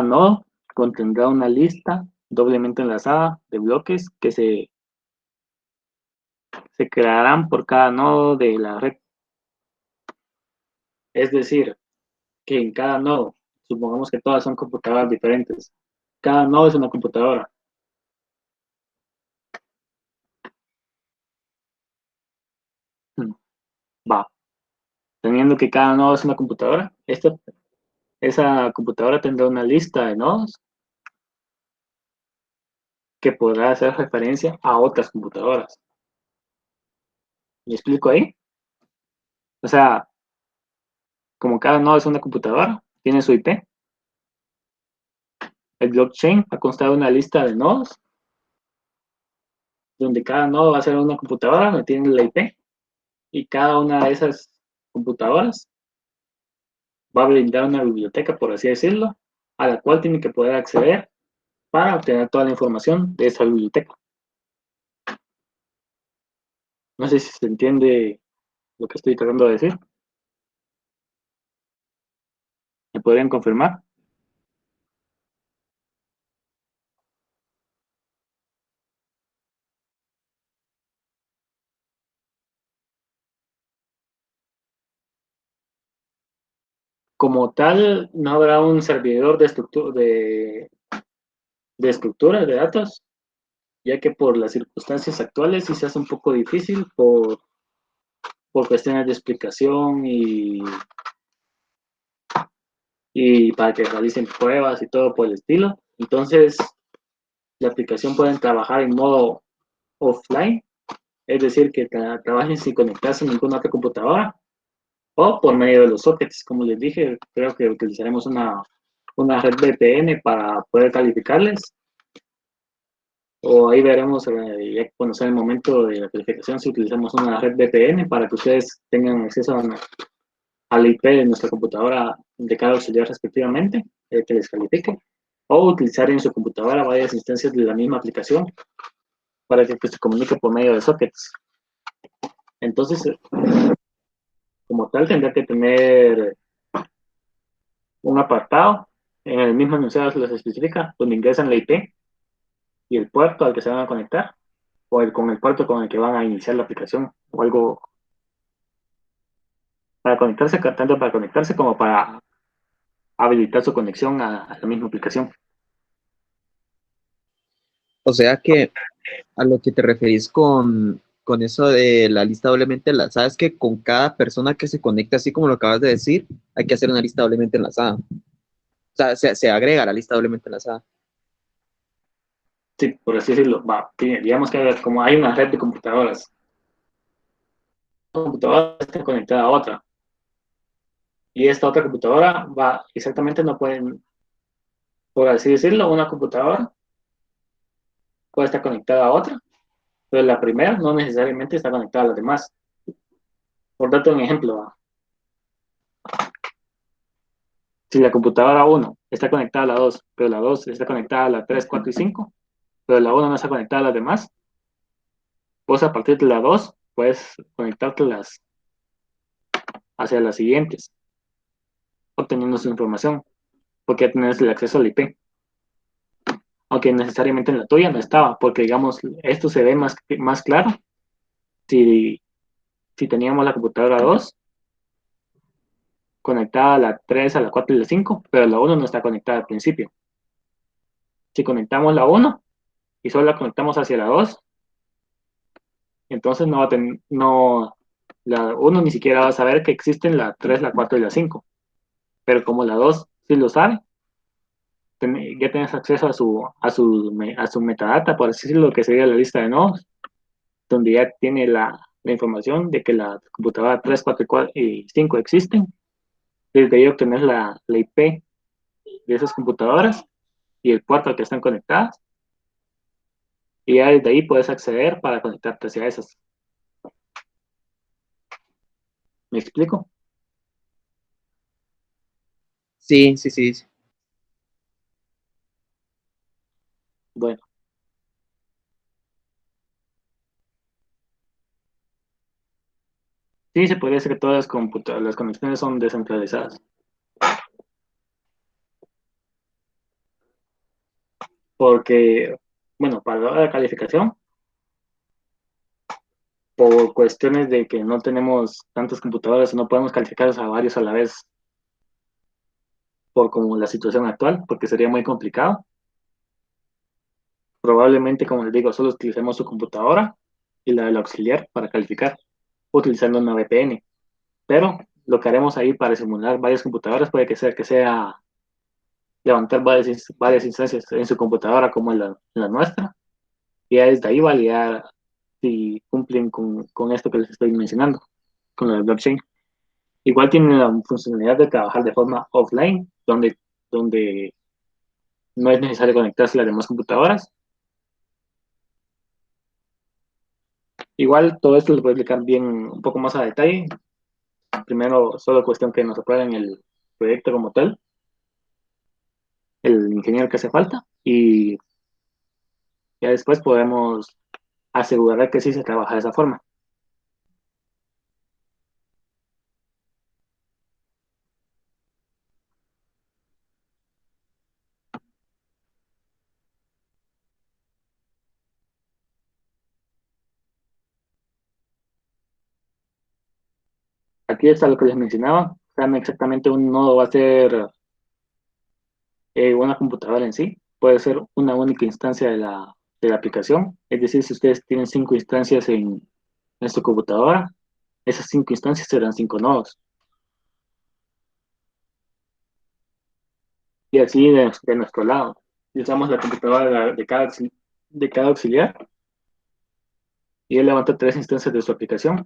nodo contendrá una lista doblemente enlazada de bloques que se crearán por cada nodo de la red. Es decir, que en cada nodo, supongamos que todas son computadoras diferentes, cada nodo es una computadora. Va, teniendo que cada nodo es una computadora, esa computadora tendrá una lista de nodos que podrá hacer referencia a otras computadoras. ¿Me explico ahí? O sea, como cada nodo es una computadora, tiene su IP, el blockchain ha constado una lista de nodos donde cada nodo va a ser una computadora, donde tiene la IP, y cada una de esas computadoras va a brindar una biblioteca, por así decirlo, a la cual tiene que poder acceder para obtener toda la información de esa biblioteca. No sé si se entiende lo que estoy tratando de decir. ¿Me podrían confirmar? Como tal, no habrá un servidor de estructuras de datos, ya que por las circunstancias actuales sí se hace un poco difícil por cuestiones de explicación y para que realicen pruebas y todo por el estilo. Entonces, la aplicación pueden trabajar en modo offline, es decir, que trabajen sin conectarse a ninguna otra computadora o por medio de los sockets. Como les dije, creo que utilizaremos una red VPN para poder calificarles. O ahí veremos, ya cuando sea el momento de la calificación, si utilizamos una red VPN para que ustedes tengan acceso a la IP de nuestra computadora de cada auxiliar respectivamente, que les califique, o utilizar en su computadora varias instancias de la misma aplicación para que se comunique por medio de sockets. Entonces, como tal, tendrá que tener un apartado, en el mismo enunciado se les especifica, donde ingresan la IP y el puerto al que se van a conectar, o con el puerto con el que van a iniciar la aplicación, o algo para conectarse, tanto para conectarse como para habilitar su conexión a la misma aplicación. O sea que a lo que te referís con eso de la lista doblemente enlazada es que con cada persona que se conecta, así como lo acabas de decir, hay que hacer una lista doblemente enlazada. O sea, se agrega la lista doblemente enlazada. Sí, por así decirlo, digamos que como hay una red de computadoras, una computadora está conectada a otra, y esta otra computadora exactamente no pueden, por así decirlo, una computadora puede estar conectada a otra, pero la primera no necesariamente está conectada a las demás. Por darte un ejemplo, si la computadora uno está conectada a la 2, pero la 2 está conectada a la 3, 4 y 5, pero la 1 no está conectada a las demás, Vos a partir de la 2 puedes conectarte hacia las siguientes, obteniendo su información, porque ya tenés el acceso al IP. Aunque necesariamente en la tuya no estaba, porque digamos, esto se ve más claro si, si teníamos la computadora 2 conectada a la 3, a la 4 y la 5, pero la 1 no está conectada al principio. Si conectamos la 1 y solo la conectamos hacia la 2, entonces no va a tener, no, la 1 ni siquiera va a saber que existen la 3, la 4 y la 5. Pero como la 2 sí lo sabe, ya tienes acceso a su metadata, por así decirlo, que sería la lista de nodos, donde ya tiene la información de que la computadora 3, 4 y 5 existen. Desde ahí obtener la IP de esas computadoras y el puerto al que están conectadas. Y ya desde ahí puedes acceder para conectarte hacia esas. ¿Me explico? Sí, sí, sí. Bueno, sí se podría decir que todas las conexiones son descentralizadas. Porque, bueno, para la hora de calificación, por cuestiones de que no tenemos tantas computadoras, no podemos calificarlos a varios a la vez por como la situación actual, porque sería muy complicado. Probablemente, como les digo, solo utilicemos su computadora y la del auxiliar para calificar, utilizando una VPN. Pero lo que haremos ahí para simular varias computadoras puede que sea levantar varias instancias en su computadora como en la nuestra, y ya desde ahí validar si cumplen con esto que les estoy mencionando, con lo del blockchain. Igual tiene la funcionalidad de trabajar de forma offline, donde no es necesario conectarse a las demás computadoras. Igual todo esto lo voy a explicar bien un poco más a detalle. Primero, solo cuestión que nos aprueben el proyecto como tal, el ingeniero que hace falta, y ya después podemos asegurar que sí se trabaja de esa forma. Aquí está lo que les mencionaba. Saben exactamente un nodo va a ser una computadora en sí. Puede ser una única instancia de la aplicación. Es decir, si ustedes tienen 5 instancias en su computadora, esas 5 instancias serán 5 nodos. Y así de nuestro lado. Si usamos la computadora de cada auxiliar y él levanta 3 instancias de su aplicación.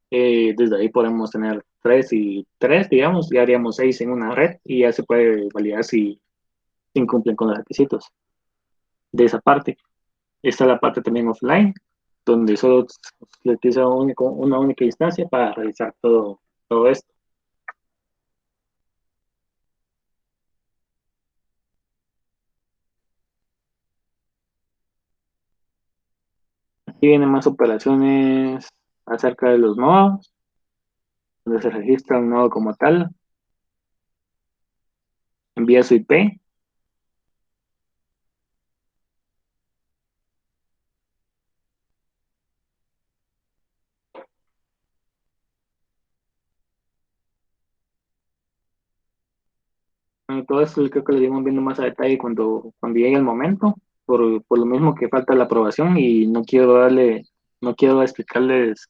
Desde ahí podemos tener 3 y 3, digamos, ya haríamos 6 en una red y ya se puede validar si incumplen con los requisitos de esa parte. Está la parte también offline, donde solo se utiliza una única instancia para realizar todo esto. Aquí vienen más operaciones acerca de los nodos, donde se registra un nodo como tal, envía su IP. Todo esto creo que lo iremos viendo más a detalle cuando llegue el momento, por lo mismo que falta la aprobación y no quiero explicarles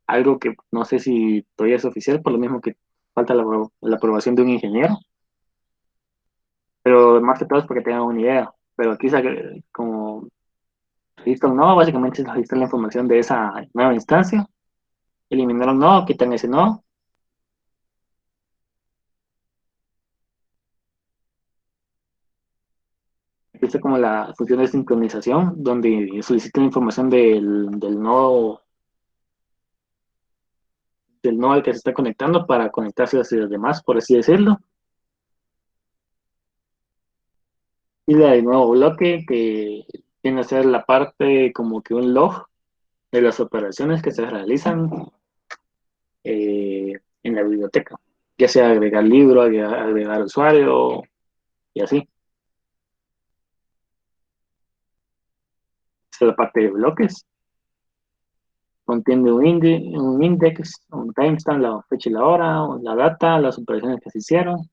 algo que no sé si todavía es oficial, por lo mismo que falta la aprobación de un ingeniero, pero más que todo es porque tengan una idea. Pero aquí como registro un nodo, básicamente es registrar la información de esa nueva instancia, eliminar un nodo, quitan ese nodo. Existe como la función de sincronización, donde solicita la información del nodo al que se está conectando para conectarse hacia los demás, por así decirlo. Y la del nuevo bloque, que viene a ser la parte como que un log de las operaciones que se realizan en la biblioteca, ya sea agregar libro, agregar usuario y así. Esta es la parte de bloques. Contiene un index, un timestamp, la fecha y la hora, la data, las operaciones que se hicieron.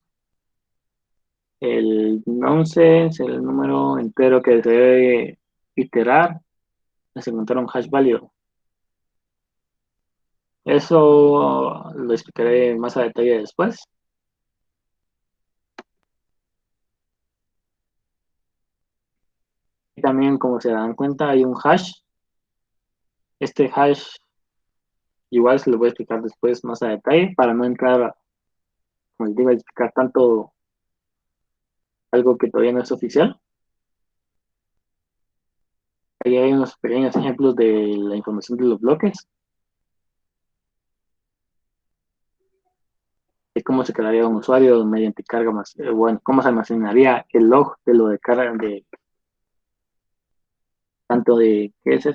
El nonsense, el número entero que se debe iterar, es encontrar un hash value. Eso lo explicaré más a detalle después. Y también, como se dan cuenta, hay un hash. Este hash igual se lo voy a explicar después más a detalle para no entrar, como les digo, a explicar tanto algo que todavía no es oficial. Ahí hay unos pequeños ejemplos de la información de los bloques, de cómo se crearía un usuario mediante carga más, bueno, cómo se almacenaría el log de lo de carga de tanto de qué es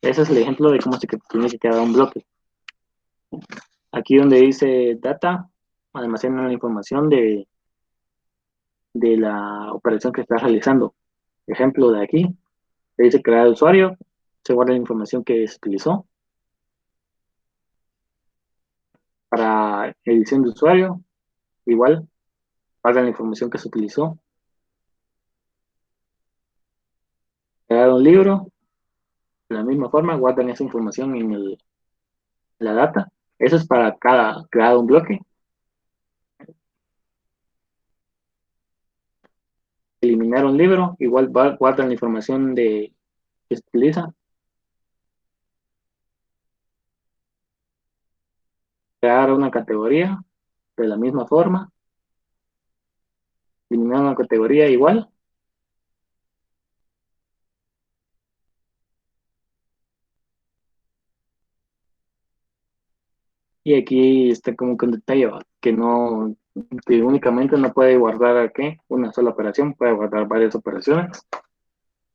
ese es el ejemplo de cómo se tiene que crear un bloque. Aquí donde dice data, almacena la información de la operación que está realizando. Ejemplo de aquí, le dice crear usuario, se guarda la información que se utilizó. Para edición de usuario, igual, guarda la información que se utilizó. Crear un libro, de la misma forma, guardan esa información en la data. Eso es para cada creado un bloque. Eliminar un libro, igual guardan la información que se utiliza. Crear una categoría, de la misma forma. Eliminar una categoría igual. Y aquí está como que un detalle, ¿va? Que únicamente no puede guardar ¿qué? Una sola operación, puede guardar varias operaciones.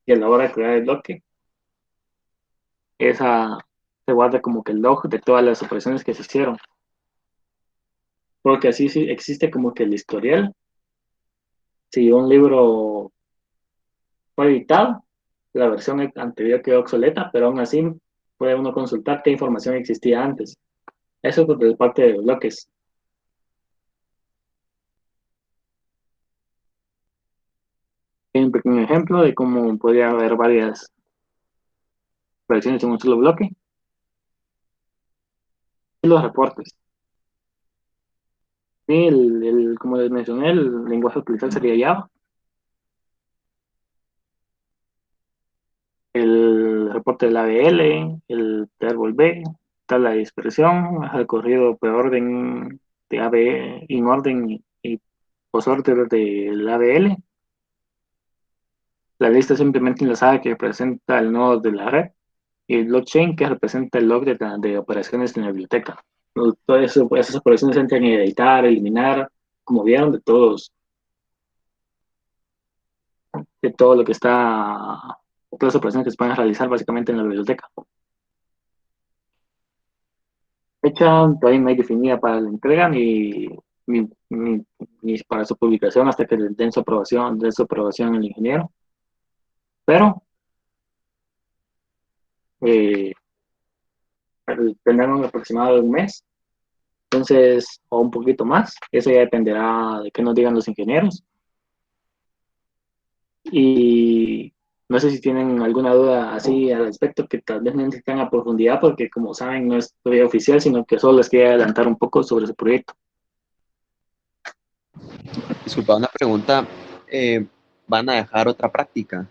Y a la hora de crear el bloque, esa se guarda como que el log de todas las operaciones que se hicieron. Porque así sí existe como que el historial. Si un libro fue editado, la versión anterior quedó obsoleta, pero aún así puede uno consultar qué información existía antes. Eso es de parte de bloques. Hay un pequeño ejemplo de cómo podría haber varias versiones en un solo bloque. Y los reportes. Sí, como les mencioné, el lenguaje a utilizar sería Java. El reporte del ABL, el árbol B, tabla de dispersión, el recorrido por orden de AB, en orden y posorden del ABL. La lista simplemente enlazada que representa el nodo de la red y el blockchain que representa el log de operaciones en la biblioteca. Todo eso, esas operaciones entran en editar, eliminar, como vieron, de todo lo que está, todas las operaciones que se pueden realizar básicamente en la biblioteca. Fecha todavía no hay definida para la entrega ni para su publicación hasta que den su aprobación el ingeniero, pero eh, tendrán un aproximado de un mes, entonces, o un poquito más, eso ya dependerá de qué nos digan los ingenieros. Y no sé si tienen alguna duda así al respecto que tal vez no necesitan a profundidad porque como saben no es todavía oficial, sino que solo les quería adelantar un poco sobre su proyecto. Disculpa, una pregunta. ¿Van a dejar otra práctica?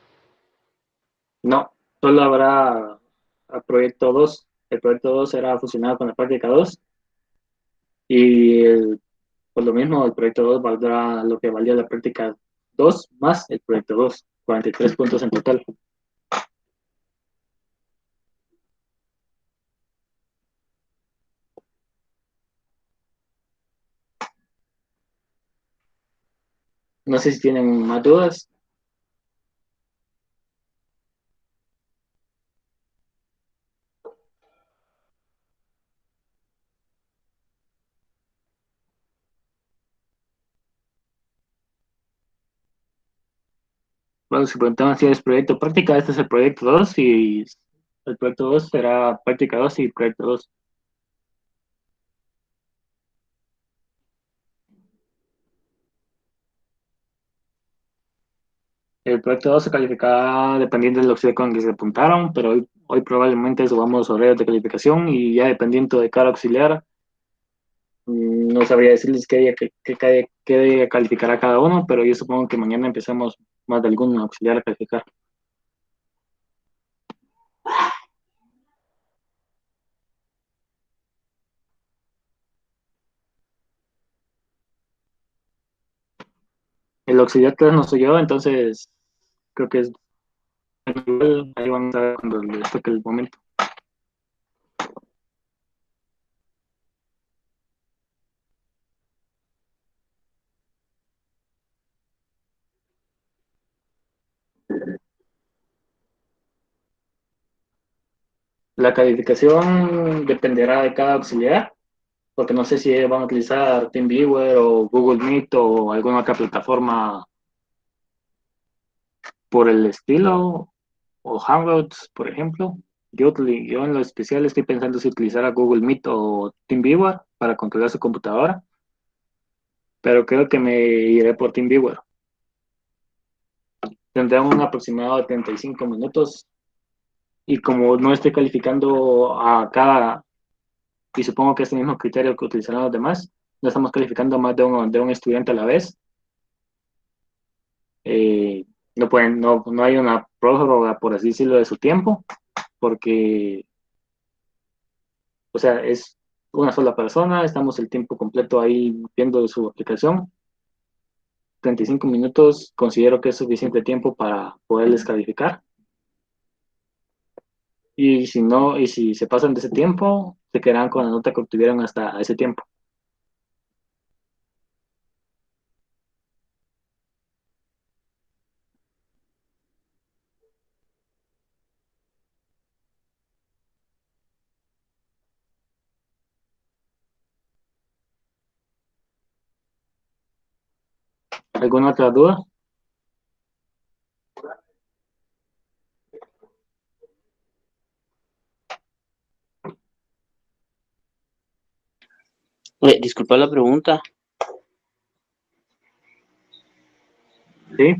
No, solo habrá el proyecto 2. El proyecto 2 será fusionado con la práctica 2 y por lo mismo el proyecto 2 valdrá lo que valía la práctica 2 más el proyecto 2, 43 puntos en total. No sé si tienen más dudas. Bueno, si preguntaban si es proyecto práctica, este es el proyecto 2 y el proyecto 2 será práctica 2 y proyecto 2. El proyecto 2 se calificará dependiendo de la opción con que se apuntaron, pero hoy probablemente subamos horarios de calificación y ya dependiendo de cada auxiliar, no sabría decirles qué día calificará cada uno, pero yo supongo que mañana empezamos más de algún auxiliar a calificar. El auxiliar 3 no soy yo, entonces creo que es igual, ahí van a ver cuando les toque el momento. La calificación dependerá de cada auxiliar, porque no sé si van a utilizar TeamViewer o Google Meet o alguna otra plataforma por el estilo, o Hangouts, por ejemplo. Yo en lo especial estoy pensando si utilizar a Google Meet o TeamViewer para controlar su computadora, pero creo que me iré por TeamViewer. Tendrá un aproximado de 35 minutos y como no estoy calificando a cada, y supongo que es el mismo criterio que utilizarán los demás, no estamos calificando más de un estudiante a la vez. No hay una prórroga, por así decirlo, de su tiempo, porque, o sea, es una sola persona, estamos el tiempo completo ahí viendo su aplicación. 35 minutos considero que es suficiente tiempo para poderles calificar. Y si no, y si se pasan de ese tiempo, se quedarán con la nota que obtuvieron hasta ese tiempo. ¿Alguna otra duda? Disculpa la pregunta. Sí.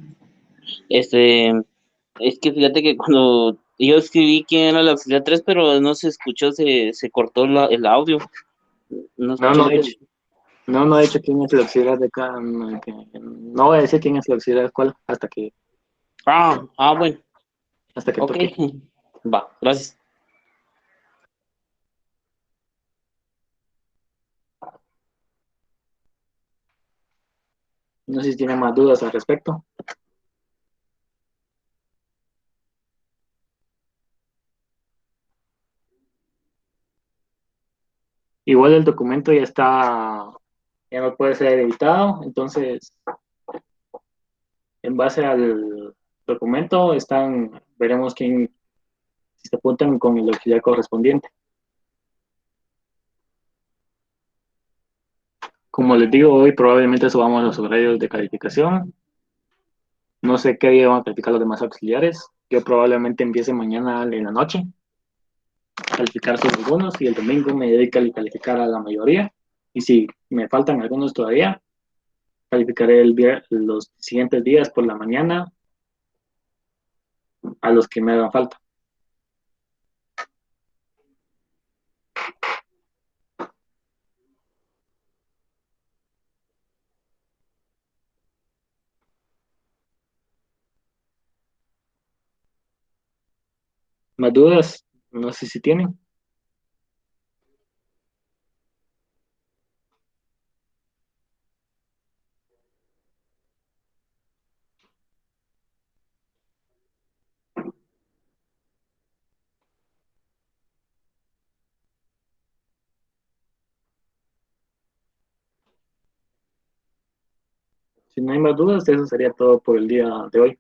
Este, es que fíjate que cuando yo escribí quién era la auxiliar 3, pero no se escuchó, se cortó el audio. No No, escuché no lo he que... dicho, no he dicho quién es el auxiliar de cada. No voy a decir quién es el auxiliar de cuál Bueno, hasta que ok. toque. Va, gracias. No sé si tienen más dudas al respecto. Igual el documento ya no puede ser editado, entonces en base al documento veremos si se apuntan con el auxiliar correspondiente. Como les digo, hoy probablemente subamos los horarios de calificación. No sé qué día van a calificar los demás auxiliares. Yo probablemente empiece mañana en la noche a calificar sobre algunos y el domingo me dedico a calificar a la mayoría. Y si me faltan algunos todavía, calificaré los siguientes días por la mañana a los que me hagan falta. ¿Más dudas? No sé si tienen. Si no hay más dudas, eso sería todo por el día de hoy.